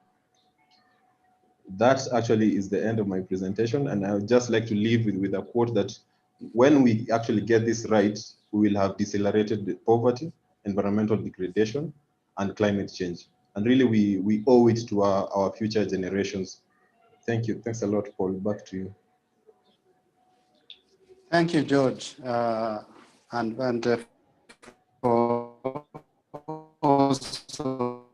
That actually is the end of my presentation. And I would just like to leave with a quote that when we actually get this right, we will have decelerated poverty, environmental degradation, and climate change. And really, we owe it to our future generations. Thank you. Thanks a lot, Paul. Back to you. Thank you, George. And for also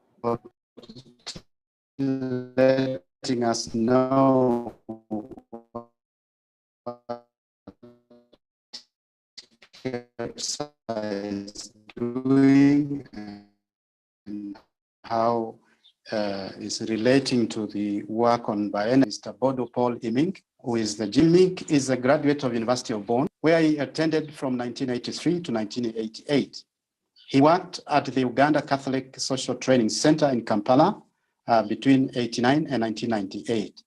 letting us know what KEPSA is doing and how is relating to the work on bioenergy. Mr. Bodo Paul Imink, who is the Imink is a graduate of University of Bonn, where he attended from 1983 to 1988. He worked at the Uganda Catholic Social Training Center in Kampala between 1989 and 1998.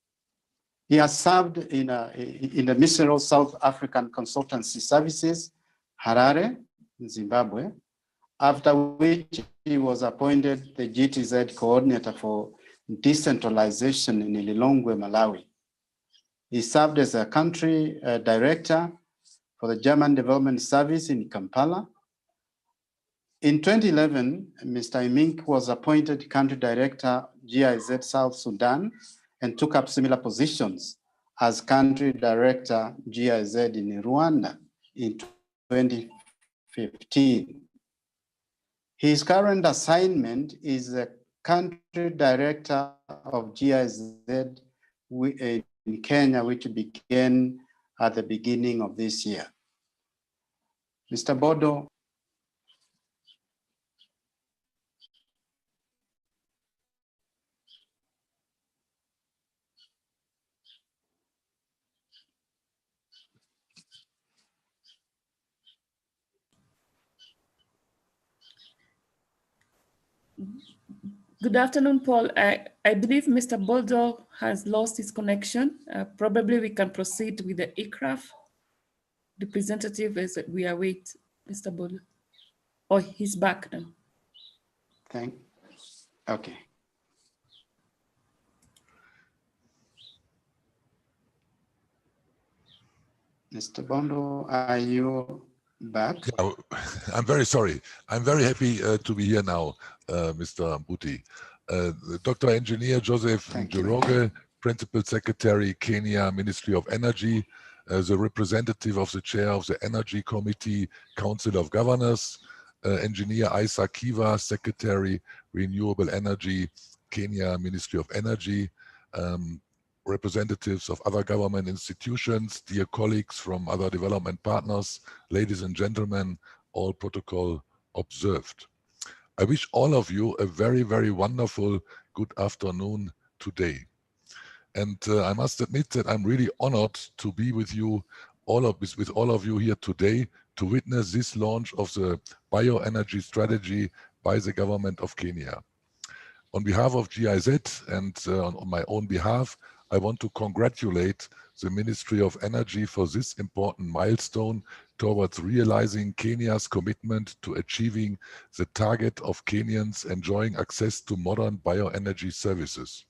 He has served in the Missional South African Consultancy Services, Harare, Zimbabwe, after which he was appointed the GTZ coordinator for decentralization in Lilongwe, Malawi. He served as a country director for the German Development Service in Kampala. In 2011, Mr. Imink was appointed country director, GIZ South Sudan, and took up similar positions as country director, GIZ in Rwanda in 2015. His current assignment is the country director of GIZ in Kenya, which began at the beginning of this year. Mr. Bodo. Good afternoon, Paul. I believe Mr. Boldo has lost his connection. Probably we can proceed with the ICRAF representative as we await Mr. Boldo. Oh, he's back now. Okay. Mr. Bondo, are you back? Yeah, I'm very sorry. I'm very happy to be here now, Mr. Mbuti. Dr. Engineer Joseph Njoroge, Principal Secretary, Kenya Ministry of Energy, the representative of the chair of the Energy Committee, Council of Governors, Engineer Isa Kiva, Secretary, Renewable Energy, Kenya Ministry of Energy, representatives of other government institutions, dear colleagues from other development partners, ladies and gentlemen, all protocol observed. I wish all of you a very, very wonderful good afternoon today. And I must admit that I'm really honored to be with you, with all of you here today to witness this launch of the bioenergy strategy by the government of Kenya. On behalf of GIZ and on my own behalf, I want to congratulate the Ministry of Energy for this important milestone towards realizing Kenya's commitment to achieving the target of Kenyans enjoying access to modern bioenergy services.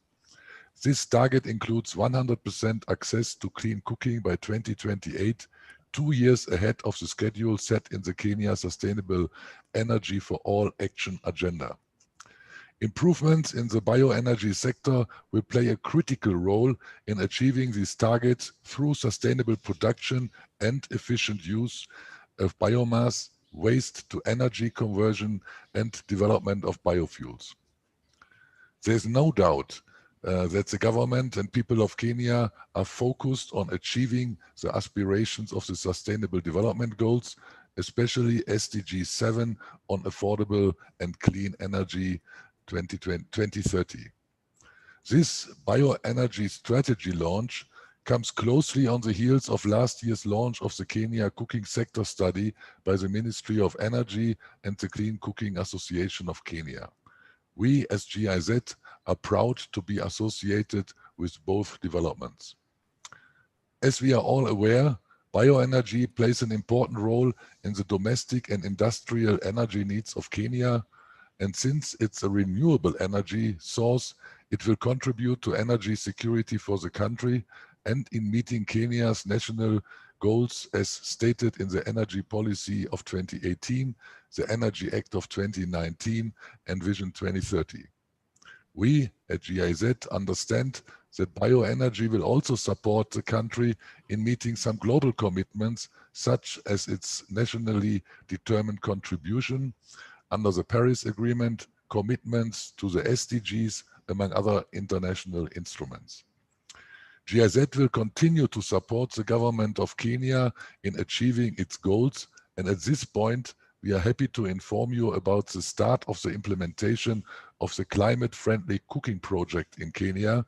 This target includes 100% access to clean cooking by 2028, 2 years ahead of the schedule set in the Kenya Sustainable Energy for All Action Agenda. Improvements in the bioenergy sector will play a critical role in achieving these targets through sustainable production and efficient use of biomass, waste to energy conversion, and development of biofuels. There is no doubt that the government and people of Kenya are focused on achieving the aspirations of the Sustainable Development Goals, especially SDG 7 on affordable and clean energy 2030. This bioenergy strategy launch comes closely on the heels of last year's launch of the Kenya Cooking Sector Study by the Ministry of Energy and the Clean Cooking Association of Kenya. We as GIZ are proud to be associated with both developments. As we are all aware, bioenergy plays an important role in the domestic and industrial energy needs of Kenya. And since it's a renewable energy source, it will contribute to energy security for the country and in meeting Kenya's national goals as stated in the Energy Policy of 2018, the Energy Act of 2019, and Vision 2030. We at GIZ understand that bioenergy will also support the country in meeting some global commitments, such as its nationally determined contribution under the Paris Agreement, commitments to the SDGs, among other international instruments. GIZ will continue to support the government of Kenya in achieving its goals, and at this point, we are happy to inform you about the start of the implementation of the climate-friendly cooking project in Kenya,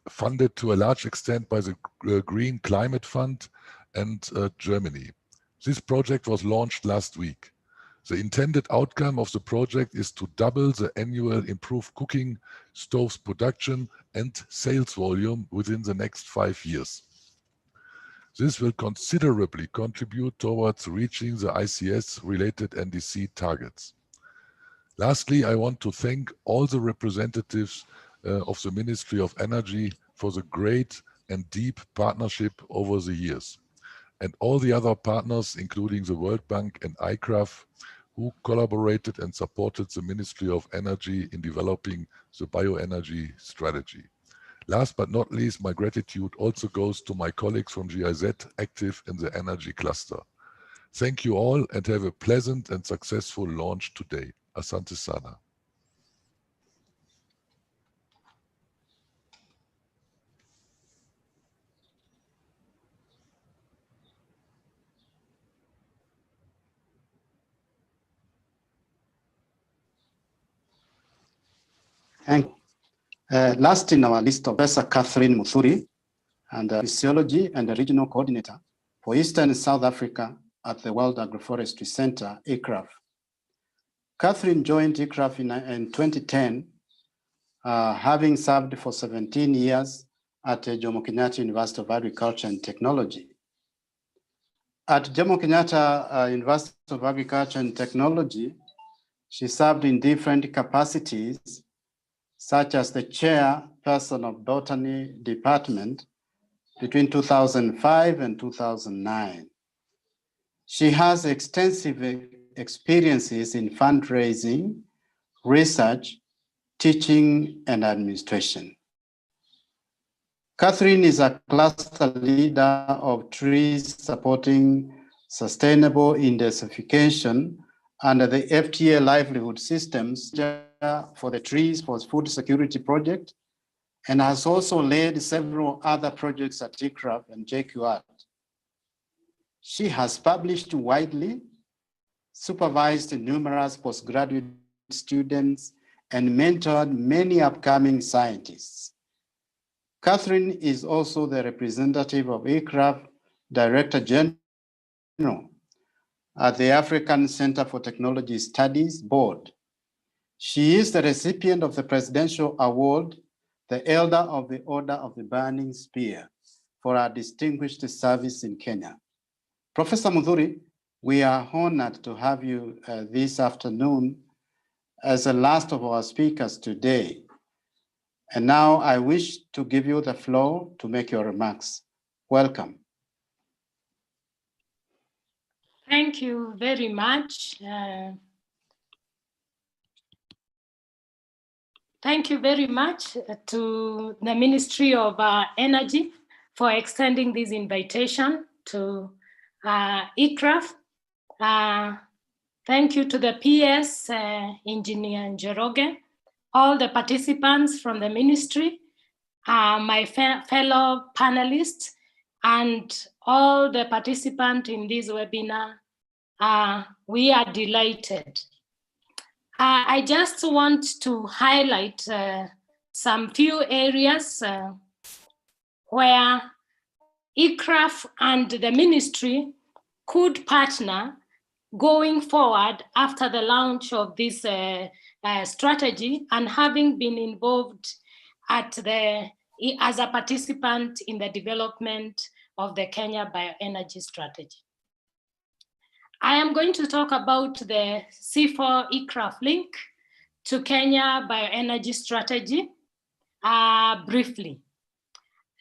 funded to a large extent by the Green Climate Fund and Germany. This project was launched last week. The intended outcome of the project is to double the annual improved cooking stoves production and sales volume within the next 5 years. This will considerably contribute towards reaching the ICS-related NDC targets. Lastly, I want to thank all the representatives of the Ministry of Energy for the great and deep partnership over the years, and all the other partners, including the World Bank and ICRAF, who collaborated and supported the Ministry of Energy in developing the bioenergy strategy. Last but not least, my gratitude also goes to my colleagues from GIZ active in the energy cluster. Thank you all and have a pleasant and successful launch today. Asante sana. Thank you. Last in our list, Professor Catherine Muthuri, and Physiology and the Regional Coordinator for Eastern South Africa at the World Agroforestry Center, ICRAF. Catherine joined ICRAF in 2010, having served for 17 years at Jomo Kenyatta University of Agriculture and Technology. At Jomo Kenyatta University of Agriculture and Technology, she served in different capacities, such as the chairperson of Botany Department between 2005 and 2009. She has extensive experiences in fundraising, research, teaching, and administration. Catherine is a cluster leader of trees supporting sustainable intensification under the FTA livelihood systems for the Trees for Food Security project, and has also led several other projects at ICRAF and JQAT. She has published widely, supervised numerous postgraduate students, and mentored many upcoming scientists. Catherine is also the representative of ICRAF Director General at the African Center for Technology Studies Board. She is the recipient of the Presidential Award, the Elder of the Order of the Burning Spear, for her distinguished service in Kenya. Professor Mudhuri, we are honored to have you this afternoon as the last of our speakers today. And now I wish to give you the floor to make your remarks. Welcome. Thank you very much. Thank you very much to the Ministry of Energy for extending this invitation to ICRAF. Thank you to the PS, Engineer Njoroge, all the participants from the ministry, my fellow panelists, and all the participants in this webinar. We are delighted. I just want to highlight some few areas where ICRAF and the ministry could partner going forward after the launch of this strategy, and having been involved as a participant in the development of the Kenya Bioenergy Strategy. I am going to talk about the C4 ICRAF link to Kenya Bioenergy Strategy briefly.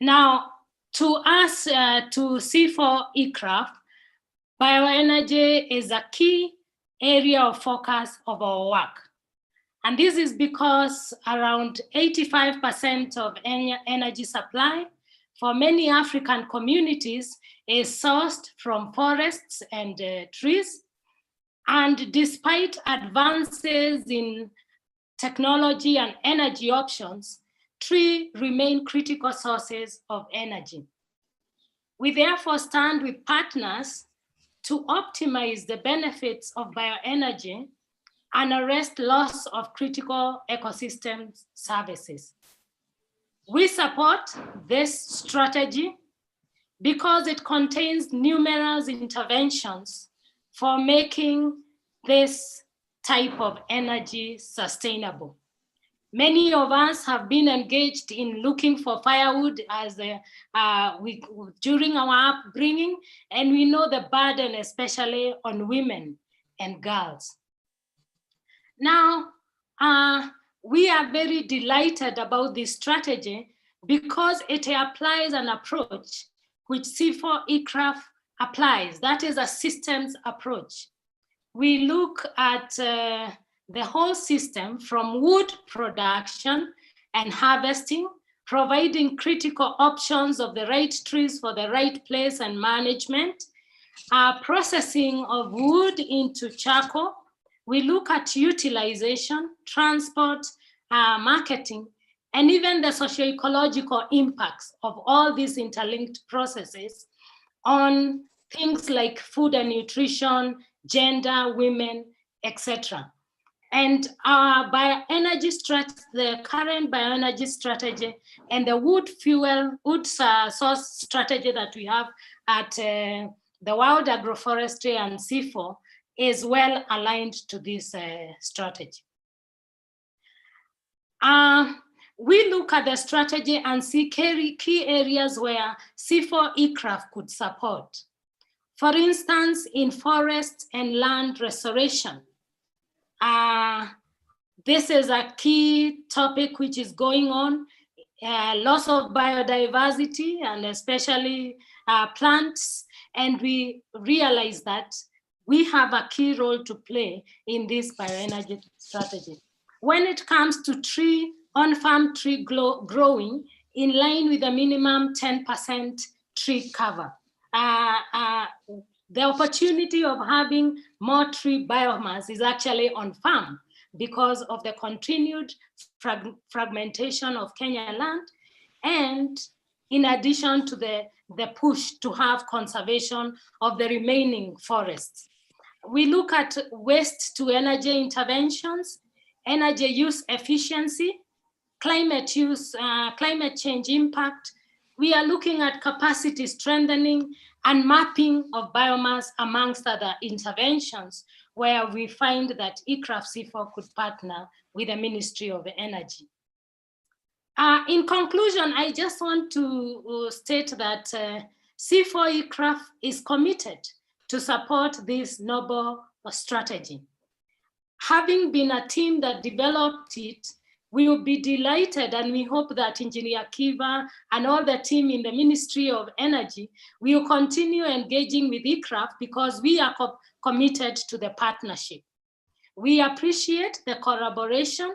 Now, to us, to C4 ICRAF, bioenergy is a key area of focus of our work. And this is because around 85% of energy supply for many African communities is sourced from forests and trees. And despite advances in technology and energy options, trees remain critical sources of energy. We therefore stand with partners to optimize the benefits of bioenergy and arrest loss of critical ecosystem services. We support this strategy because it contains numerous interventions for making this type of energy sustainable. Many of us have been engaged in looking for firewood during our upbringing, and we know the burden, especially on women and girls. Now, we are very delighted about this strategy because it applies an approach which C4 ICRAF applies. That is a systems approach. We look at the whole system from wood production and harvesting, providing critical options of the right trees for the right place and management, processing of wood into charcoal. We look at utilization, transport, marketing, and even the socio-ecological impacts of all these interlinked processes on things like food and nutrition, gender, women, etc. And our bioenergy strategy, the current bioenergy strategy, and the wood source strategy that we have at the Wild Agroforestry and C4 is well aligned to this strategy. We look at the strategy and see key areas where C4 ECRAF could support. For instance, in forest and land restoration. This is a key topic which is going on. Loss of biodiversity and especially plants. And we realize that we have a key role to play in this bioenergy strategy. When it comes to on-farm tree growing in line with a minimum 10% tree cover. The opportunity of having more tree biomass is actually on farm because of the continued fragmentation of Kenya land, and in addition to the push to have conservation of the remaining forests. We look at waste to energy interventions, energy use efficiency, climate change impact. We are looking at capacity strengthening and mapping of biomass amongst other interventions where we find that ECRAF C4 could partner with the Ministry of Energy. In conclusion, I just want to state that C4 ECRAF is committed to support this noble strategy. Having been a team that developed it, we will be delighted, and we hope that Engineer Kiva and all the team in the Ministry of Energy will continue engaging with ECRAF because we are committed to the partnership. We appreciate the collaboration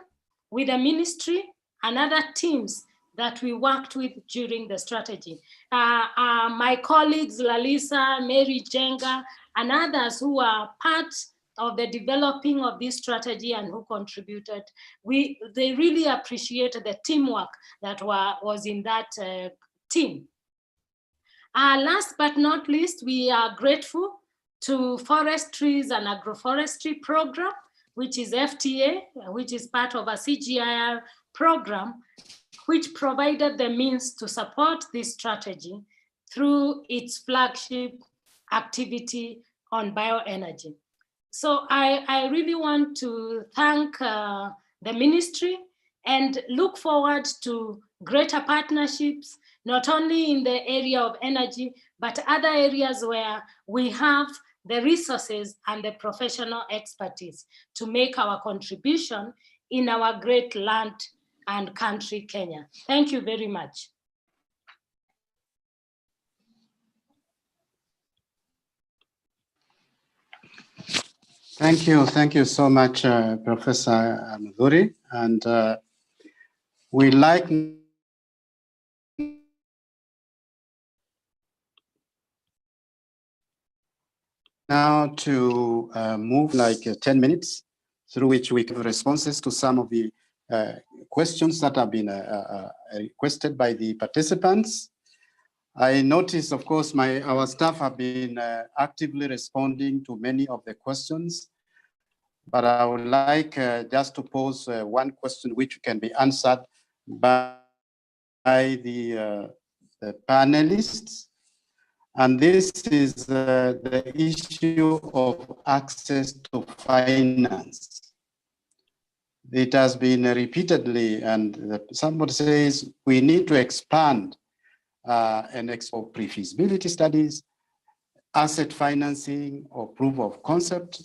with the ministry and other teams that we worked with during the strategy. My colleagues, Lalisa, Mary Jenga, and others who are part of the developing of this strategy and who contributed, they really appreciate the teamwork that was in that team. Last but not least, we are grateful to Forestries and Agroforestry Program, which is FTA, which is part of a CGIAR program, which provided the means to support this strategy through its flagship activity on bioenergy. So I really want to thank the ministry and look forward to greater partnerships, not only in the area of energy, but other areas where we have the resources and the professional expertise to make our contribution in our great land and country, Kenya. Thank you very much. Thank you so much, Professor Mudhuri. And we like now to move like 10 minutes through which we give responses to some of the questions that have been requested by the participants. I notice, of course, our staff have been actively responding to many of the questions, but I would like just to pose one question which can be answered by the panelists. And this is the issue of access to finance. It has been repeatedly, and somebody says we need to expand and explore pre-feasibility studies, asset financing, or proof of concept.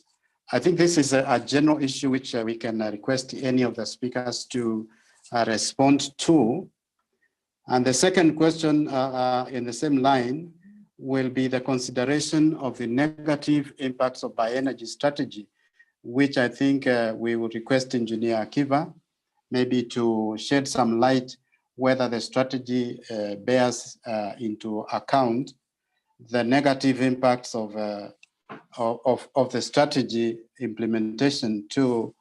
I think this is a general issue which we can request any of the speakers to respond to. And the second question in the same line will be the consideration of the negative impacts of bioenergy strategy, which I think we would request Engineer Akiva maybe to shed some light whether the strategy bears into account the negative impacts of the strategy implementation to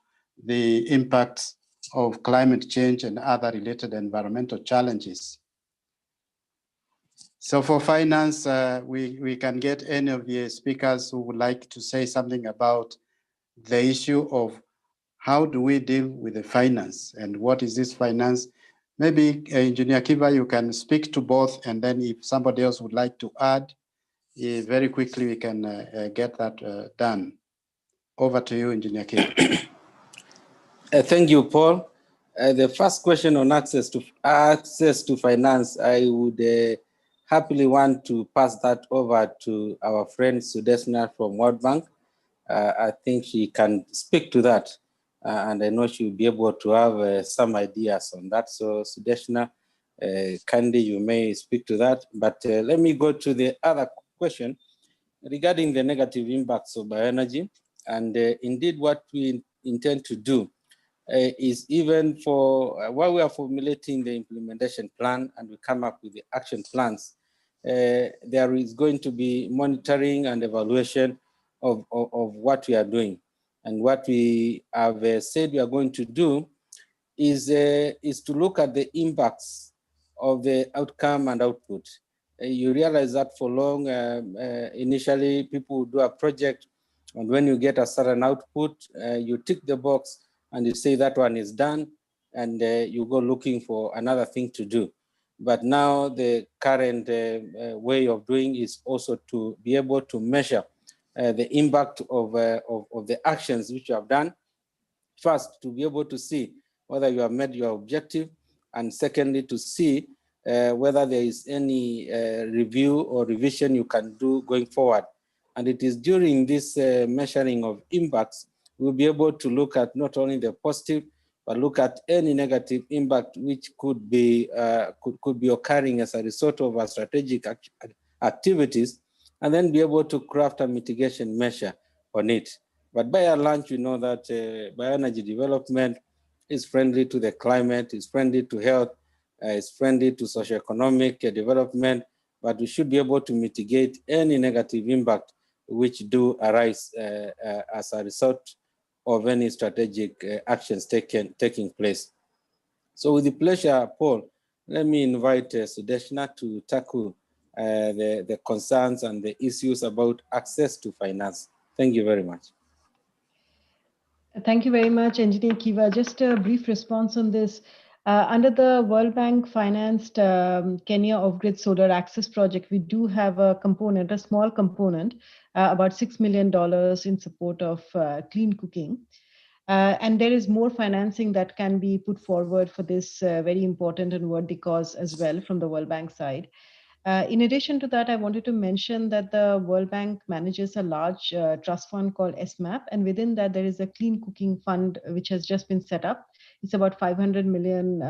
the impacts of climate change and other related environmental challenges. So for finance, we can get any of the speakers who would like to say something about the issue of how do we deal with the finance and what is this finance? Maybe Engineer Kiva, you can speak to both, and then if somebody else would like to add, very quickly we can get that done. Over to you, Engineer Kiva. Thank you, Paul. The first question on access to finance, I would happily want to pass that over to our friend Sudeshna from World Bank. I think she can speak to that, and I know she'll be able to have some ideas on that. So Sudeshna, kindly, you may speak to that. But let me go to the other question regarding the negative impacts of bioenergy, and indeed what we intend to do is even for while we are formulating the implementation plan and we come up with the action plans, there is going to be monitoring and evaluation of what we are doing. And what we have said we are going to do is to look at the impacts of the outcome and output. You realize that for long, initially people do a project, and when you get a certain output, you tick the box and you say that one is done, and you go looking for another thing to do. But now the current way of doing is also to be able to measure the impact of the actions which you have done. First, to be able to see whether you have met your objective, and secondly, to see whether there is any review or revision you can do going forward. And it is during this measuring of impacts, we'll be able to look at not only the positive, but look at any negative impact which could be occurring as a result of our strategic activities, and then be able to craft a mitigation measure on it. But by and large, we know that bioenergy development is friendly to the climate, is friendly to health, is friendly to socioeconomic development, but we should be able to mitigate any negative impact which do arise as a result of any strategic actions taking place. So with the pleasure, Paul, let me invite Sudeshna to tackle the concerns and the issues about access to finance. Thank you very much. Thank you very much, Engineer Kiva. Just a brief response on this. Under the World Bank financed Kenya off-grid solar access project, we do have a component, a small component, about $6 million in support of clean cooking. And there is more financing that can be put forward for this very important and worthy cause as well from the World Bank side. In addition to that, I wanted to mention that the World Bank manages a large trust fund called SMAP, and within that there is a clean cooking fund which has just been set up. It's about $500 million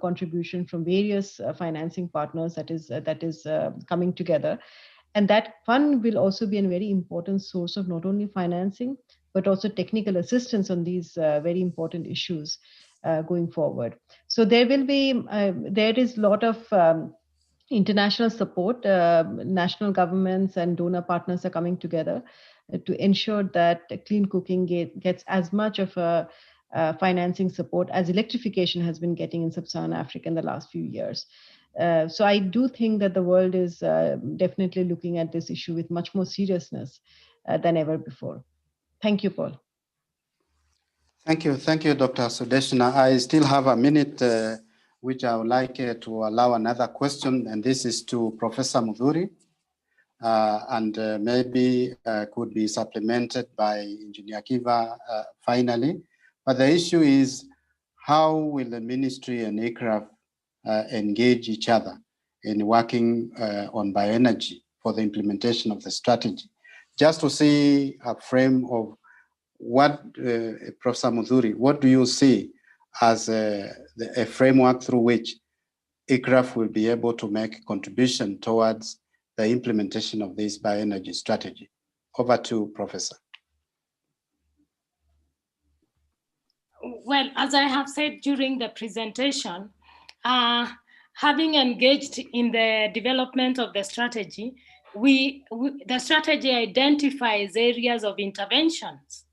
contribution from various financing partners that is coming together. And that fund will also be a very important source of not only financing, but also technical assistance on these very important issues going forward. So there will be, there is a lot of international support. National governments and donor partners are coming together to ensure that clean cooking gets as much of a financing support as electrification has been getting in sub-Saharan Africa in the last few years. So I do think that the world is definitely looking at this issue with much more seriousness than ever before. Thank you, Paul. Thank you, Dr. Sudeshna. I still have a minute, which I would like to allow another question, and this is to Professor Mudhuri, and maybe could be supplemented by Engineer Kiva finally. But the issue is, how will the ministry and ICRAF engage each other in working on bioenergy for the implementation of the strategy? Just to see a frame of what, Professor Mudhuri, what do you see as a framework through which ICRAF will be able to make a contribution towards the implementation of this bioenergy strategy? Over to Professor. Well, as I have said during the presentation, having engaged in the development of the strategy, the strategy identifies areas of interventions,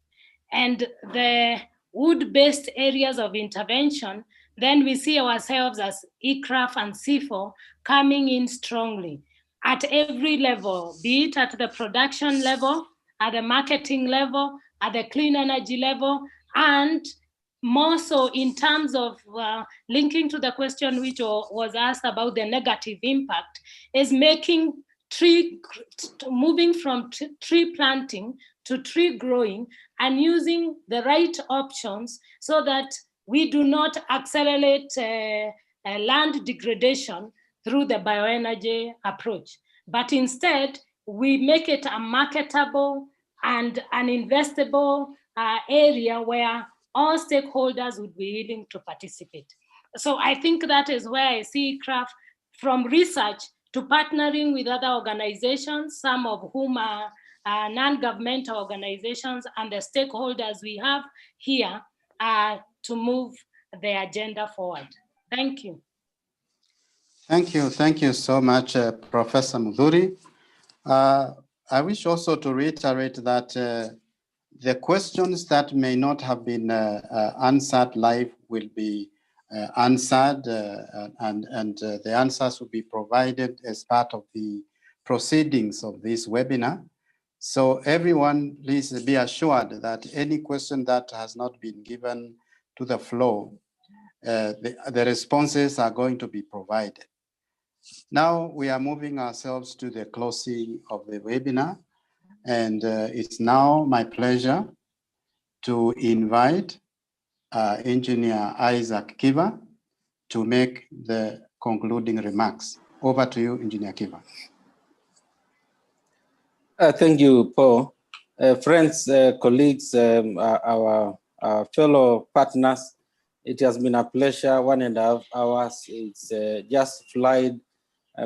and the wood-based areas of intervention, then we see ourselves as ICRAF and CIFO coming in strongly at every level, be it at the production level, at the marketing level, at the clean energy level, and more so in terms of linking to the question which was asked about the negative impact, is moving from tree planting to tree growing and using the right options so that we do not accelerate land degradation through the bioenergy approach, but instead we make it a marketable and an investable area where all stakeholders would be willing to participate. So I think that is where I see craft from research to partnering with other organizations, some of whom are non-governmental organizations, and the stakeholders we have here to move the agenda forward. Thank you. Thank you so much, Professor Mudhuri. I wish also to reiterate that the questions that may not have been answered live will be answered, and the answers will be provided as part of the proceedings of this webinar. So everyone, please be assured that any question that has not been given to the floor, the responses are going to be provided. Now we are moving ourselves to the closing of the webinar, and it's now my pleasure to invite Engineer Isaac Kiva to make the concluding remarks. Over to you, Engineer Kiva. Thank you, Paul. Friends, colleagues, our fellow partners, it has been a pleasure. 1.5 hours. It's just flied.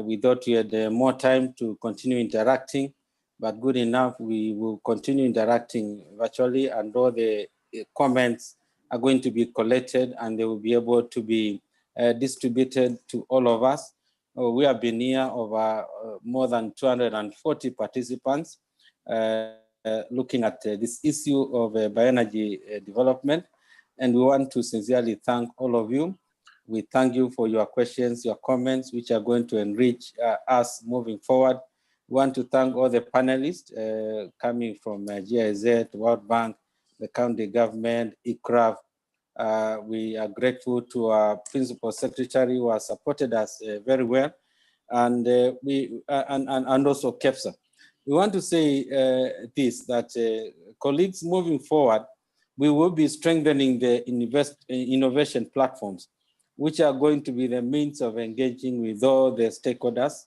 We thought we had more time to continue interacting, but good enough. We will continue interacting virtually, and all the comments are going to be collected and they will be able to be distributed to all of us. We have been here over more than 240 participants looking at this issue of bioenergy development. And we want to sincerely thank all of you. We thank you for your questions, your comments, which are going to enrich us moving forward. We want to thank all the panelists coming from GIZ, World Bank, the county government, ICRAF. We are grateful to our principal secretary who has supported us very well, and and also KEPSA. We want to say this, that colleagues, moving forward, we will be strengthening the innovation platforms, which are going to be the means of engaging with all the stakeholders.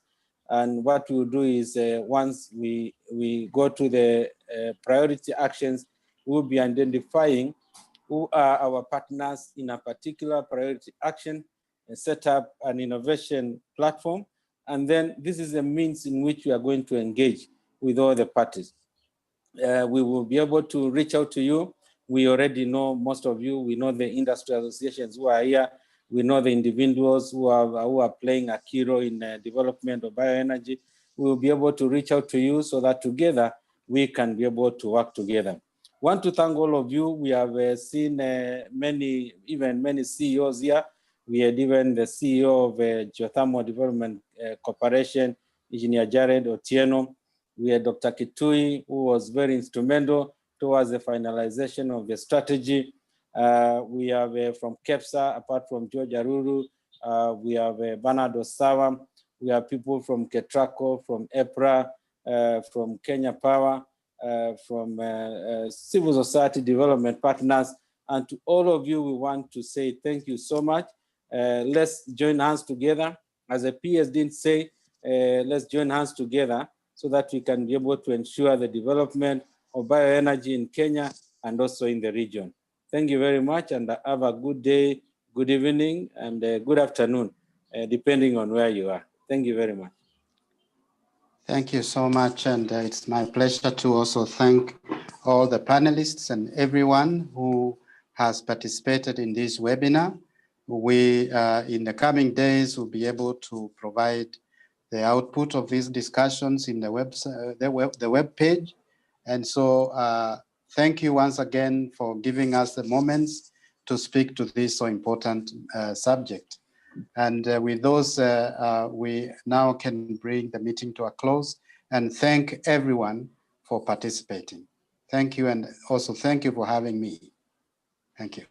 And what we'll do is once we go to the priority actions, we'll be identifying who are our partners in a particular priority action and set up an innovation platform. And then this is a means in which we are going to engage with all the parties. We will be able to reach out to you. We already know most of you. We know the industry associations who are here. We know the individuals who are playing a key role in the development of bioenergy. We will be able to reach out to you so that together we can be able to work together. Want to thank all of you. We have seen many CEOs here. We had even the CEO of Geothermal Development Corporation, Engineer Jared Otieno. We had Dr. Kitui, who was very instrumental towards the finalization of the strategy. We have from KEPSA, apart from George Aruru, we have Bernard Osawa. We have people from Ketraco, from EPRA, from Kenya Power, from civil society development partners. And to all of you, we want to say thank you so much. Let's join hands together. As the PS didn't say, let's join hands together so that we can be able to ensure the development of bioenergy in Kenya and also in the region. Thank you very much, and have a good day, good evening, and good afternoon, depending on where you are. Thank you very much. Thank you so much, and it's my pleasure to also thank all the panelists and everyone who has participated in this webinar. We, in the coming days, will be able to provide the output of these discussions in the website, the web page. And so thank you once again for giving us the moments to speak to this so important subject. And with those, we now can bring the meeting to a close and thank everyone for participating. Thank you, and also thank you for having me. Thank you.